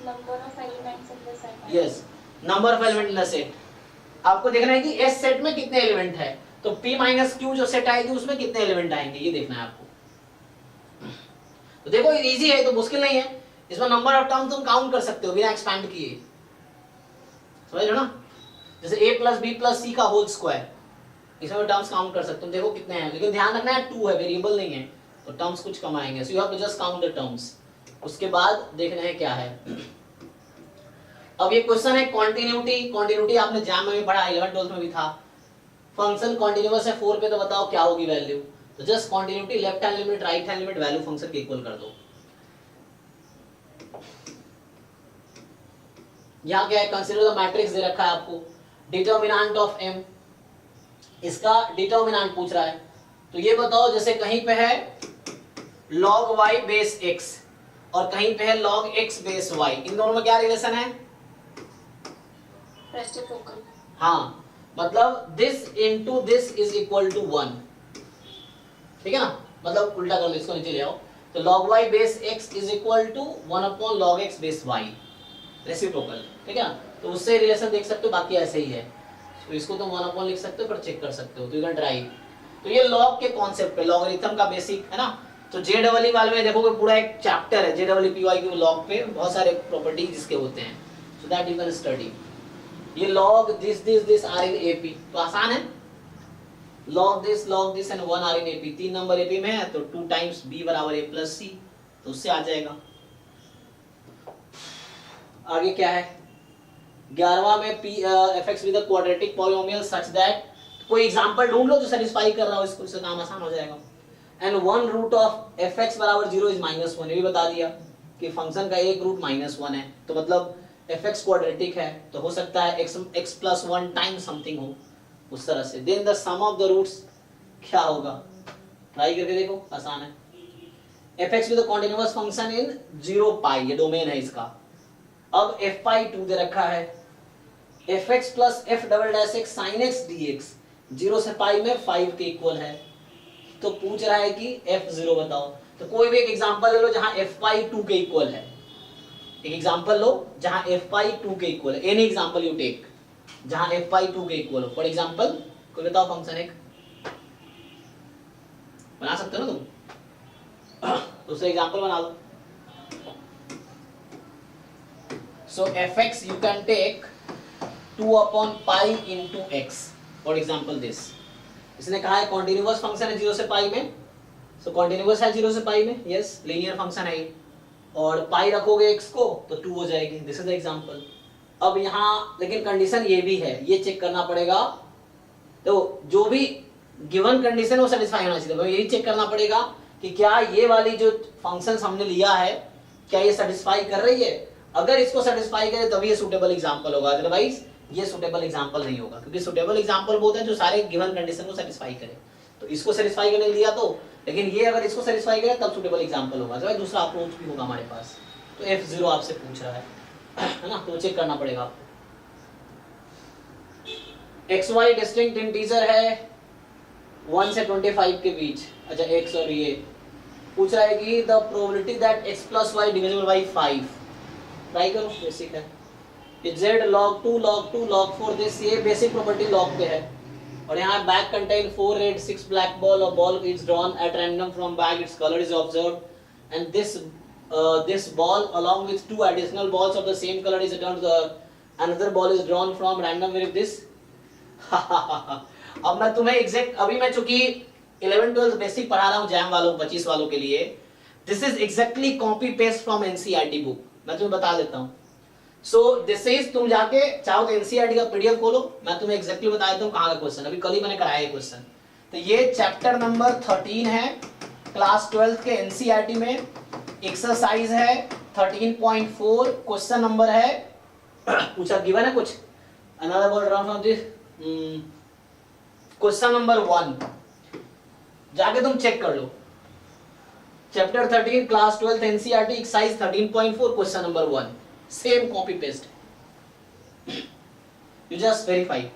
Number of elements in the set. Yes, number of element in the set. आपको देखना है कि S सेट में कितने एलिमेंट है, तो P माइनस Q जो सेट आएगी उसमें कितने एलिमेंट आएंगे, ये देखना है आपको। तो देखो ये इजी है, तो मुश्किल नहीं है। इसमें नंबर ऑफ टर्म्स तुम काउंट कर सकते हो बिना एक्सपैंड किए, समझ रहे हो ना। जैसे a प्लस बी प्लस सी का होल स्क्वायर, इसमें टर्म्स काउंट कर सकते हो, देखो कितने हैं, लेकिन ध्यान रखना है 2 है, वेरिएबल नहीं है, तो टर्म्स कुछ कम आएंगे। So you have to just count the terms. उसके बाद देखना है क्या है। अब ये क्वेश्चन है कॉन्टिन्यूटी आपने जैम में पढ़ा, 11 12 में भी था। फंक्शन कॉन्टिन्यूअस है 4 पे, तो बताओ क्या होगी वैल्यू। तो just continuity, left hand limit right hand limit value function के इक्वल कर दो। यहाँ क्या है, कंसीडर द मैट्रिक्स दे रखा है आपको, डिटर्मिनेंट ऑफ m, इसका डिटर्मिनेंट पूछ रहा है। तो ये बताओ, जैसे कहीं पे है log y बेस x और कहीं पे है log x बेस y, इन दोनों में क्या रिलेशन है? रेसिप्रोकल। हाँ, मतलब this into this is equal to 1, ठीक है ना। मतलब उल्टा कर लो, इसको नीचे ले आओ, तो log y base x is equal to 1 upon log x base y, reciprocal, ठीक है ना। तो उससे रिलेशन देख सकते हो, बाकी ऐसे ही है। तो इसको तुम 1 अपॉन लिख सकते हो, पर चेक कर सकते हो, तो यू कैन ट्राई। तो ये लॉग के कॉन्सेप्ट पे, लॉगरिथम का बेसिक है ना। तो JEE वाले में देखोगे पूरा एक चैप्टर है JEE के लॉग पे, बहुत सारे प्रॉपर्टीज इसके होते हैं, so that you can study. ये log this are in AP, तो आसान है। log this and 1 are in AP, 3 number AP में है, तो 2 टाइम्स b बराबर a प्लस c, तो उससे आ जाएगा। आगे क्या है, 11वां में fx with a quadratic polynomial such that, कोई एग्जांपल ढूंढ लो जो सेटिस्फाई कर रहा हो इसको, इससे काम आसान हो जाएगा। एंड 1 रूट ऑफ fx बराबर 0 इज -1, ये भी बता दिया कि फंक्शन का एक रूट -1 है, तो मतलब fx क्वाड्रेटिक है, तो हो सकता है x प्लस 1 टाइम समथिंग हो, उस तरह से। Then the sum of the roots क्या होगा, ट्राई करके देखो, आसान है। fx with a continuous function in 0 pi, ये डोमेन है इसका। अब f पाई 2 दे रखा है, fx plus f double dash x sin x dx 0 से पाई में 5 के इक्वल है, तो पूछ रहा है कि f0 बताओ। तो कोई भी एक एग्जांपल ले लो जहां f पाई 2 के इक्वल है, एक एग्जांपल लो जहां f पाई 2 के इक्वल है, एनी एग्जांपल यू टेक जहां f पाई 2 के इक्वल हो। फॉर एग्जांपल कोई बताओ फंक्शन एक बना सकते हो ना तुम, दूसरा एग्जांपल बना लो। So fx you can take 2 upon pi into x, for example this, इसने कहा है कॉन्टिन्यूअस फंक्शन है 0 से पाई में, सो कॉन्टिन्यूअस है 0 से पाई में, यस लीनियर फंक्शन है ये, और पाई रखोगे x को तो 2 हो जाएगी। This is the example. अब यहाँ लेकिन कंडीशन ये भी है, ये चेक करना पड़ेगा, तो जो भी गिवन कंडीशन वो सेटिस्फाई होना चाहिए, तो यही चेक करना पड़ेगा कि क्या ये वाली जो फंक्शंस हमने लिया है क्या ये सेटिस्फाई कर रही है। अगर इसको सेटिस्फाई करे तभी ये सूटेबल एग्जांपल होगा, अदरवाइज ये सूटेबल एग्जांपल नहीं होगा, क्योंकि सूटेबल एग्जांपल वो होता है जो सारे गिवन कंडीशन को सेटिस्फाई करे। तो इसको सेटिस्फाई करने लिया तो, लेकिन ये अगर इसको सेटिस्फाई करे तब सूटेबल एग्जांपल होगा, अदरवाइज दूसरा अप्रोच भी होगा हमारे पास। तो F0 आपसे पूछ रहा है ना, तो चेक करना पड़ेगा आपको। XY डिस्टिंक्ट इंटीजर है 1 से 25 के बीच, अच्छा x और ये पूछ रहा है कि the probability that x plus y divisible by 5, try करो, बेसिक है। z log 2 log 2 log 4, this ये बेसिक प्रॉपर्टी log पे है, और यहाँ bag contain 4 red 6 black ball, और ball is drawn at random from bag, its colour is observed and this ball along with 2 additional balls of the same color is returned to the earth, another ball is drawn from random with this अब मैं तुम्हें exact, अभी मैं चूंकि 11-12 basic पढ़ा रहा हूँ jam वालों 25 वालों के लिए, this is exactly copy paste from NCERT book, मैं तुम्हें बता देता हूँ। सो दिस इज, तुम जाके चाहो तो एनसीईआरटी का पीडीएफ खोलो, मैं तुम्हें एग्जैक्टली बता देता हूँ कहाँ का क्वेश्चन, अभी कल ही मैंने कराया ये क्वेश्चन। तो ये चैप्टर नंबर 13 है क्लास 12 के एनसीईआरटी में, एक्सरसाइज है 13.4, क्वेश्चन नंबर है पूछा गिवन है कुछ, another ball drawn from this, question number 1 जाके तुम चेक कर लो, chapter 13 class 12 NCERT exercise 13.4 question number 1, same copy paste, you just verify.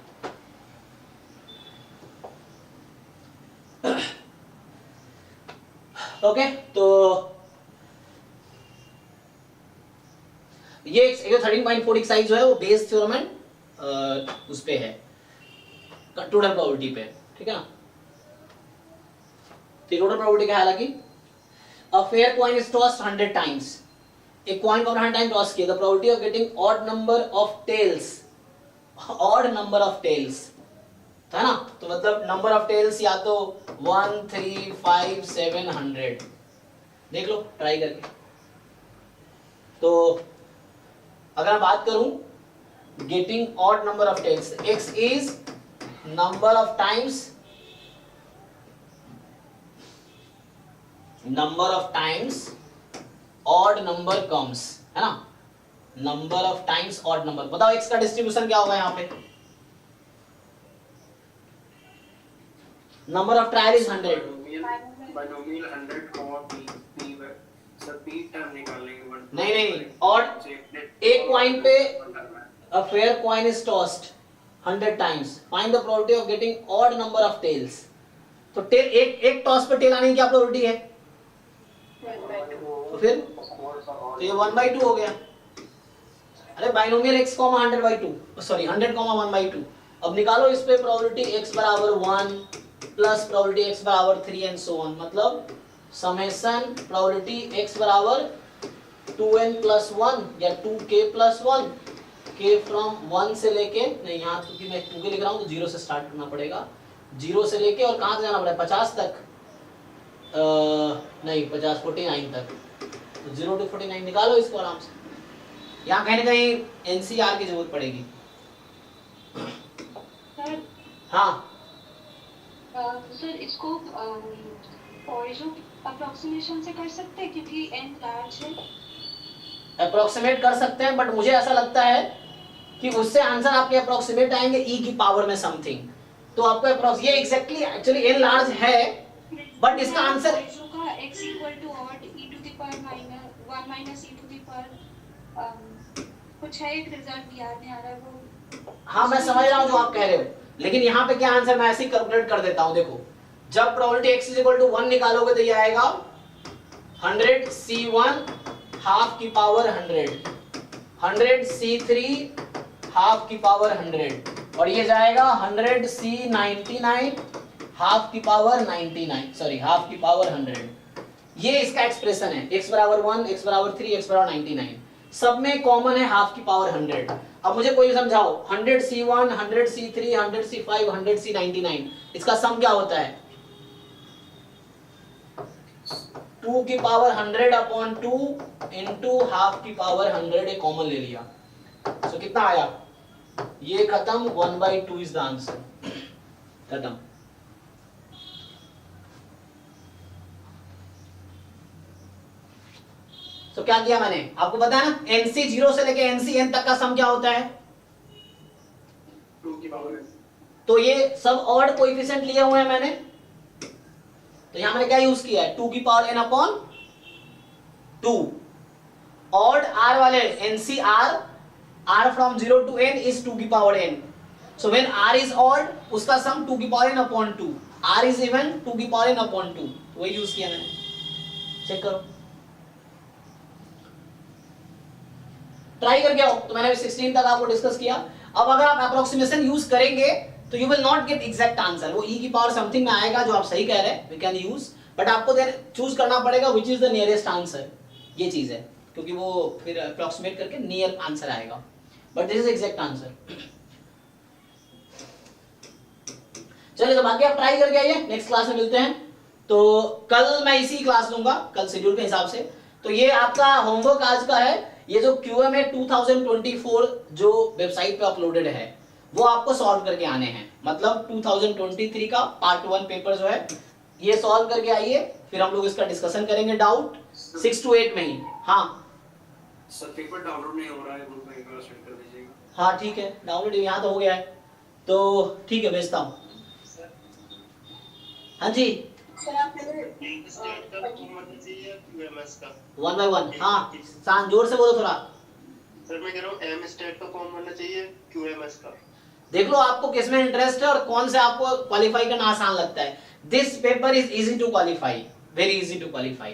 Okay, तो ये 13.4 एक्सरसाइज जो है वो बेस थ्योरम एंड उस पे है, टोटल प्रोबेबिलिटी पे, ठीक है ना। टोटल प्रोबेबिलिटी क्या है, हालांकि a fair coin is tossed 100 times, एक कॉइन को 100 टाइम टॉस किया, the probability of getting odd number of tails, odd number of tails है ना, तो मतलब नंबर ऑफ टेल्स या तो 1 3 5 7 100, देख लो ट्राई करके। तो अगर मैं बात करूं getting odd number of tails, x is number of times odd number comes, है ना, number of times odd number. बताओ x का डिस्ट्रीब्यूशन क्या होगा यहाँ पे, number of trial is 100, binomial 100 p सब p टर्म निकालेंगे, नहीं ऑड, एक कॉइन पे a fair coin is tossed 100 times, find the probability of getting odd number of tails। तो टेल एक टॉस पे टेल आने की क्या प्रोबेबिलिटी है, तो फिर तो ये 1/2 हो गया। अरे बाइनोमियल x, 100/2, सॉरी 100, 1/2। अब निकालो इस पे प्रोबेबिलिटी x बराबर 1 प्लस प्रोबेबिलिटी x बराबर 3 एंड सो ऑन, मतलब समेशन प्रोबेबिलिटी x बराबर 2n प्लस 1 या 2k प्लस 1, k फ्रॉम 1 से लेके, नहीं यहाँ क्योंकि मैं 2k लिख रहा हूँ तो 0 से स्टार्ट करना पड़ेगा, 0 से लेके और कहाँ से जाना पड़ेगा 50 तक, नहीं 50 49 तक, तो 0 to 49 निकालो इसको आराम से, यहाँ कहीं ना कहीं एनसीआर की जरूरत पड़ेगी। हाँ सर इसको पॉइजन अप्रोक्सीमेशन से कर सकते हैं क्योंकि n लार्ज है, अप्रोक्सीमेट कर सकते हैं, बट मुझे ऐसा लगता है कि उससे आंसर आपके अप्रोक्सीमेट आएंगे e की पावर में समथिंग, तो आपको अप्रोक्स ये एग्जैक्टली एक्चुअली n लार्ज है, बट इसका आंसर का x equal to odd e to the power 1 minus e to the power कुछ है, एक रिजल्ट याद नहीं आ रहा है वो। हाँ मैं समझ रहा हूँ जो आप कह रहे हो, लेकिन यहाँ पे क्या आंसर, मैं ऐसे ही कैलकुलेट कर देता हूँ। देखो जब प्रोबेबिलिटी x इक्वल टू 1 निकालोगे तो ये आएगा 100 c1 हाफ की पावर 100 c3 हाफ की पावर 100, और ये जाएगा 100 c99 हाफ की पावर 99, सॉरी हाफ की पावर 100। ये इसका एक्सप्रेशन है, x बराबर 1, x बराबर 3, x बराबर 99, सब में कॉमन है हाफ की पावर 100। अब मुझे कोई समझाओ 100C1, 100C3, 100C5, 100C99, इसका सम क्या होता है? 2 की पावर 100/2 इंटू हाफ की पावर 100, एक कॉमन ले लिया, तो कितना आया? ये खत्म, 1/2 इज द आंसर, खत्म। तो क्या किया मैंने, आपको पता है ना NC 0 से लेके NCN तक का सम क्या होता है? 2 की पावर। तो ये सब ऑड कोएफिशिएंट लिए हुए हैं मैंने, तो यहां मैंने क्या यूज किया है? 2 की पावर n/2। ऑड r वाले NCR, r from 0 to n is 2 की power n, so when r is odd उसका सम 2 की power n/2, r is even 2 की पावर n/2, तो वही यूज किया मैंने। चेक करो, ट्राई करके आओ। तो मैंने 16 तक आपको डिस्कस किया। अब अगर आप अप्रोक्सीमेशन यूज करेंगे तो you will not gate exact answer, वो e की पावर समथिंग में आएगा जो आप सही कह रहे हैं, वी कैन यूज, बट आपको देन चूज करना पड़ेगा which is the nearest answer, ये चीज है, क्योंकि वो फिर अप्रोक्सीमेट करके नियर आंसर आएगा, but this is exact answer. चलिए, तो बाकी आप ट्राई करके आइए, नेक्स्ट क्लास में मिलते हैं। तो कल मैं इसी क्लास लूंगा, कल शेड्यूल के हिसाब से। तो ये आपका होमवर्क आज का है, ये जो QMA 2024 जो वेबसाइट पे अपलोडेड है वो आपको सॉल्व करके आने हैं, मतलब 2023 का पार्ट 1 पेपर जो है ये सॉल्व करके आइए, फिर हम लोग इसका डिस्कशन करेंगे डाउट 6 to 8 में ही। हाँ सर, पेपर डाउनलोड नहीं हो रहा है, ग्रुप में एक बार सेंड कर दीजिएगा। हाँ ठीक है, डाउनलोड यहाँ तो हो गया है, तो ठीक है भेजता हूँ। हाँ जी, सर आप पहले स्टेट का फॉर्म होना चाहिए QMS का 1 by 1। हाँ शान जोर से बोलो थोड़ा। सर मैं कह रहा हूँ M स्टेट का फॉर्म होना चाहिए QMS का। देख लो आपको किस में इंटरेस्ट है और कौन से आपको क्वालिफाई करना आसान लगता है। This paper is easy to qualify, very easy to qualify,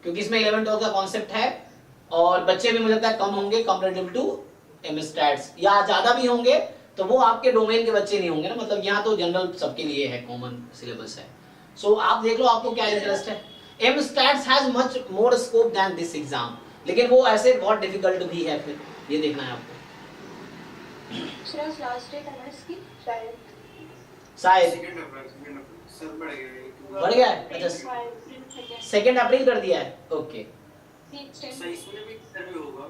क्योंकि इसमें 11 12 का कॉन्सेप्ट है और बच्चे भी मुझे लगता है कम होंगे कंपैरेटिव टू एमस्टैट्स, या ज्यादा भी होंगे तो वो आपके डोमेन के बच्चे नहीं होंगे ना, मतलब यहाँ तो जनरल सबके लिए है, कॉमन सिलेबस है। सो आप देख लो आपको क्या इंटरेस्ट है। MStats has much more scope than this exam, लेकिन वो ऐसे बहुत डिफिकल्ट भी है, फिर ये देखना है आपको। सर लास्ट डेट है ना इसकी शायद शायद सेकंड अप्रैल सर बढ़ गया बढ़ गया है, अच्छा 2 अप्रैल कर दिया है, ओके। सर इसमें भी इंटरव्यू होगा,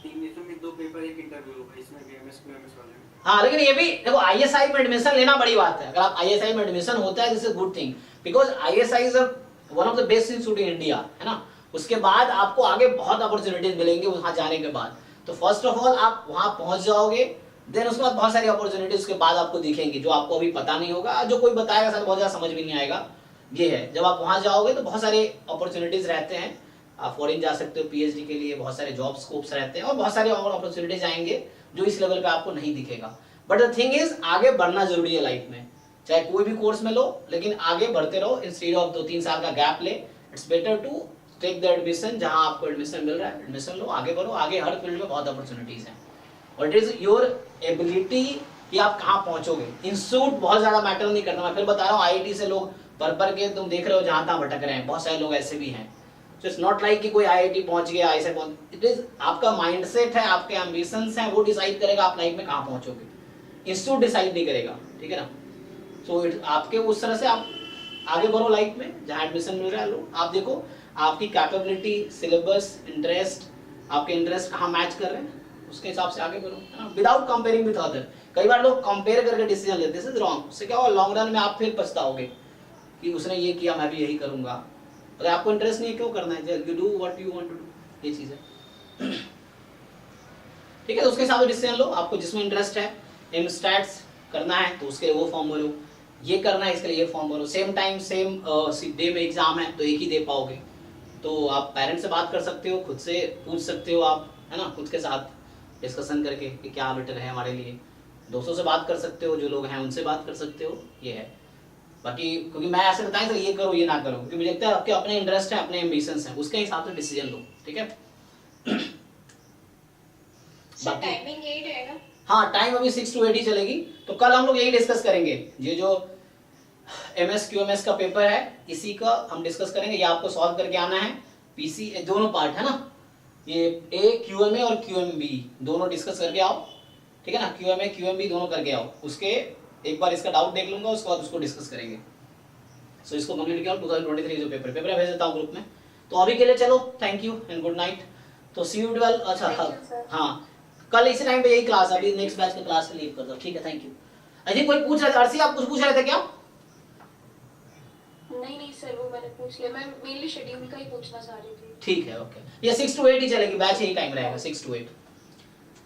इसमें 2 पेपर एक इंटरव्यू होगा, इसमें भी QMS वाले। हाँ लेकिन ये भी देखो, ISI में एडमिशन लेना बड़ी बात है। अगर आप ISI में एडमिशन होता है this is good thing, because ISI is one of the best institute in India, है ना। उसके बाद आपको आगे बहुत अपॉर्चुनिटीज मिलेंगे वहां जाने के बाद। तो फर्स्ट ऑफ ऑल आप वहां पहुंच जाओगे, देन उसके बाद बहुत सारी अपॉर्चुनिटीज उसके बाद आपको दिखेंगी जो आपको अभी पता नहीं होगा, जो कोई बताएगा शायद बहुत ज्यादा समझ भी नहीं आएगा। ये है, जब आप वहां जाओगे तो बहुत सारे अपॉर्चुनिटीज रहते हैं, आप फॉरेन जा सकते हो PhD के लिए, बहुत सारे जॉब स्कोप्स रहते हैं और बहुत सारे और अपॉर्चुनिटीज आएंगे जो इस लेवल पे आपको नहीं दिखेगा। बट द थिंग इज आगे बढ़ना जरूरी है लाइफ में, चाहे कोई भी कोर्स में लो, लेकिन आगे बढ़ते रहो इंस्टेड ऑफ 2-3 साल का गैप ले। It's better to take the admission, जहां आपको एडमिशन मिल रहा है एडमिशन लो, आगे बढ़ो। आगे हर फील्ड में बहुत अपॉर्चुनिटीज हैं और इट इज योर एबिलिटी कि आप कहाँ पहुंचोगे। इंस्टीट्यूट बहुत ज्यादा मैटर नहीं करता, मैं फिर बता रहा हूँ। IIT से लोग पर के तुम देख रहे हो जहां तहां भटक रहे हैं, बहुत सारे लोग ऐसे भी हैं। सो इट्स नॉट लाइक कि कोई IIT पहुंच गया ऐसे पहुंच, इट इज आपका माइंडसेट है, आपके एम्बिशंस हैं, वो डिसाइड करेगा आप लाइफ में कहाँ पहुंचोगे, इंस्टीट्यूट डिसाइड नहीं करेगा, ठीक है ना। सो आपके उस तरह से आप आगे बढ़ो लाइफ में, जहाँ एडमिशन मिल रहा है लो। आप देखो आपकी कैपेबिलिटी, सिलेबस, इंटरेस्ट, आपके इंटरेस्ट कहाँ मैच कर रहे हैं, उसके हिसाब से आगे बढ़ो, है ना, विदाउट कंपेयरिंग विद अदर। कई बार लोग कंपेयर करके डिसीजन लेते हैं, दिस इज रॉन्ग। उससे क्या होगा, लॉन्ग रन में आप फिर पछताओगे कि उसने ये किया मैं भी यही करूंगा। अगर आपको इंटरेस्ट नहीं है क्यों करना है, you do what you want to do, ये चीज है, ठीक है। तो उसके हिसाब से डिसीजन लो, आपको जिसमें इंटरेस्ट है। एमस्टैट्स करना है तो उसके लिए वो फॉर्म भरो, ये करना है इसके लिए ये फॉर्म भरो। सेम टाइम सेम डे में एग्जाम है तो एक ही दे पाओगे। तो आप पेरेंट्स से बात कर सकते हो, खुद से पूछ सकते हो आप, है ना, खुद के साथ डिस्कशन करके कि क्या बेटर है हमारे लिए। दोस्तों से बात कर सकते हो, जो लोग हैं उनसे बात कर सकते हो, ये है। बाकी क्योंकि मैं ऐसे बताएं तो ये करो ये ना करो, क्योंकि मुझे लगता है आपके अपने इंटरेस्ट है, अपने एम्बिशंस हैं, उसके हिसाब से डिसीजन लो, ठीक है। टाइमिंग 8 है ना? हाँ टाइम अभी 6 to 8 ही चलेगी। तो कल हम लोग यही डिस्कस करेंगे, ये जो MS QMS का पेपर है इसी का हम डिस्कस करेंगे। ये आपको सॉल्व करके आना है, PC दोनों पार्ट है ना, ये A QMA और QMB दोनों डिस्कस करके आओ। ठीक है ना, QMA QMB दोनों करके आओ, उसके एक बार इसका डाउट देख लूंगा, उसके बाद उसको डिस्कस करेंगे। सो इसको कंप्लीट किया 2023 जो पेपर भेज देता हूँ ग्रुप में। तो अभी के लिए चलो, thank you and good night. तो सी यू 12। अच्छा Thank you, sir. हाँ, कल इसी टाइम पे यही क्लास, अभी नेक्स्ट बैच की क्लास लीव कर दो, ठीक है, थैंक यू। आई थिंक कोई पूछ रहा था, अर्शी आप कुछ पूछ रहे थे क्या? नहीं सर, वो मैंने पूछ लिया, मैं मेनली शेड्यूल का ही पूछना चाह रही थी। ठीक है, ओके। ये 6 to 8 ही चलेगी, बैच यही टाइम रहेगा 6 to 8,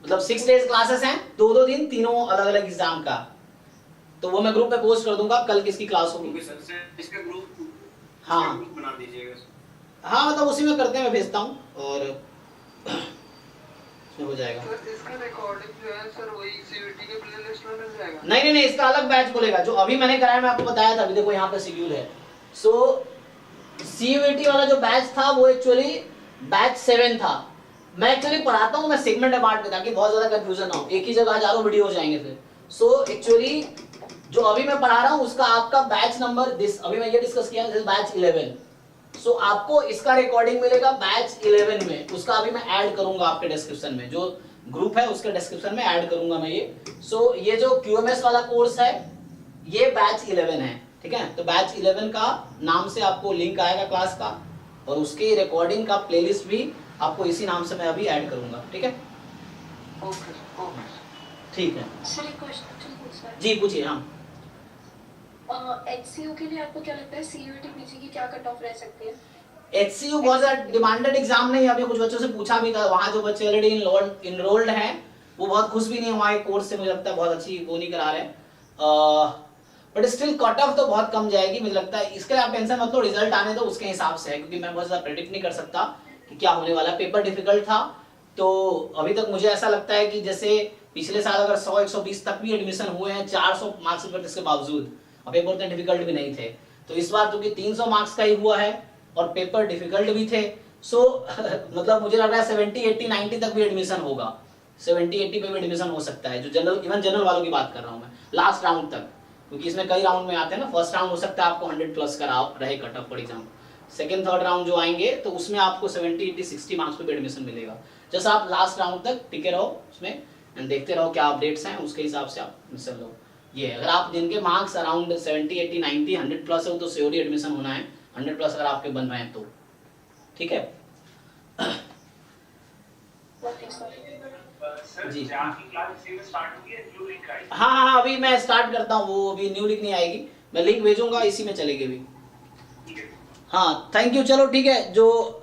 मतलब 6 डेज क्लासेस हैं, 2-2 दिन, तीनों अलग अलग एग्जाम का। तो वो मैं ग्रुप पे पोस्ट कर दूंगा कल किसकी क्लास होगी। ओके सर, इसका ग्रुप, हाँ ग्रुप बना दीजिएगा। हाँ, मतलब उसी में करते हैं, मैं भेजता हूँ और इसमें हो जाएगा। सर इसका रिकॉर्डिंग जो है सर वही सीयूटी के प्लेलिस्ट में मिल जाएगा? नहीं, इसका अलग बैच बोलेगा, जो अभी मैंने कराया, मैं आपको बताया था, अभी देखो यहाँ पे शेड्यूल है। सो CUET वाला जो बैच था वो एक्चुअली बैच 7 था। मैं एक्चुअली पढ़ाता हूँ मैं सेगमेंट अपार्ट में, ताकि बहुत ज्यादा कंफ्यूजन ना हो, एक ही जगह हजारों वीडियो हो जाएंगे फिर। सो एक्चुअली जो अभी मैं पढ़ा रहा हूँ उसका आपका बैच नंबर अभी मैं ये डिस्कस किया, बैच 11। सो आपको इसका रिकॉर्डिंग मिलेगा बैच 11 में, उसका अभी मैं ऐड करूंगा आपके डिस्क्रिप्शन में, जो ग्रुप है उसके डिस्क्रिप्शन में ऐड करूंगा मैं ये। सो ये जो QMS वाला कोर्स है ये बैच 11 है, ठीक है। तो बैच 11 का नाम से आपको लिंक आएगा क्लास का, और उसकी रिकॉर्डिंग का प्लेलिस्ट भी आपको इसी नाम से मैं अभी ऐड करूंगा, ठीक है। ओके ठीक है सर एक क्वेश्चन पूछना है। जी, पूछिए। हाँ, HCU के लिए आपको क्या लगता है CUET PG की क्या कट ऑफ रह सकती है? HCU बहुत ज्यादा डिमांडेड एग्जाम नहीं है, अभी कुछ बच्चों से पूछा भी था, वहाँ जो बच्चे ऑलरेडी इनरोल्ड हैं वो बहुत खुश भी नहीं है वहाँ कोर्स से, मुझे लगता है बहुत अच्छी वो नहीं करा रहे, बट स्टिल कट ऑफ तो बहुत कम जाएगी मुझे लगता है। इसके लिए आप टेंशन मत लो, रिजल्ट आने दो उसके हिसाब से है, क्योंकि मैं बहुत ज्यादा प्रेडिक्ट नहीं कर सकता कि क्या होने वाला है। पेपर डिफिकल्ट था, तो अभी तक मुझे ऐसा लगता है कि जैसे पिछले साल अगर 100-120 तक भी एडमिशन हुए हैं 400 मार्क्स पर, इसके बावजूद और पेपर उतने डिफिकल्ट भी नहीं थे, तो इस बार क्योंकि 300 मार्क्स का ही हुआ है और पेपर डिफिकल्ट भी थे, सो मतलब मुझे लग रहा है 70, 80, 90 तक भी एडमिशन होगा, 70, 80 पे भी एडमिशन हो सकता है, जो जनरल, इवन जनरल वालों की बात कर रहा हूँ मैं, लास्ट राउंड तक, क्योंकि इसमें कई राउंड में आते हैं ना। फर्स्ट राउंड हो सकता है आपको 100+ का रहे cut off for exam, second third round जो आएंगे तो उसमें आपको 70, 80, 60 मार्क्स पे भी एडमिशन मिलेगा। जैसे आप लास्ट राउंड तक टिके रहो उसमें एंड देखते रहो क्या अपडेट्स हैं, उसके हिसाब से आप एडमिशन लो। ये अगर आप जिनके मार्क्स अराउंड 70, 80, 90, 100+ है तो श्योरली एडमिशन होना है, 100+ अगर आपके बन रहे हैं तो, ठीक है। Okay sir. जी आपकी क्लास इसी में स्टार्ट होगी, न्यू लिंक आई? हाँ, अभी मैं स्टार्ट करता हूँ, वो अभी न्यू लिंक नहीं आएगी, मैं लिंक भेजूंगा, इसी में चलेगी अभी। हाँ, थैंक यू, चलो ठीक है। जो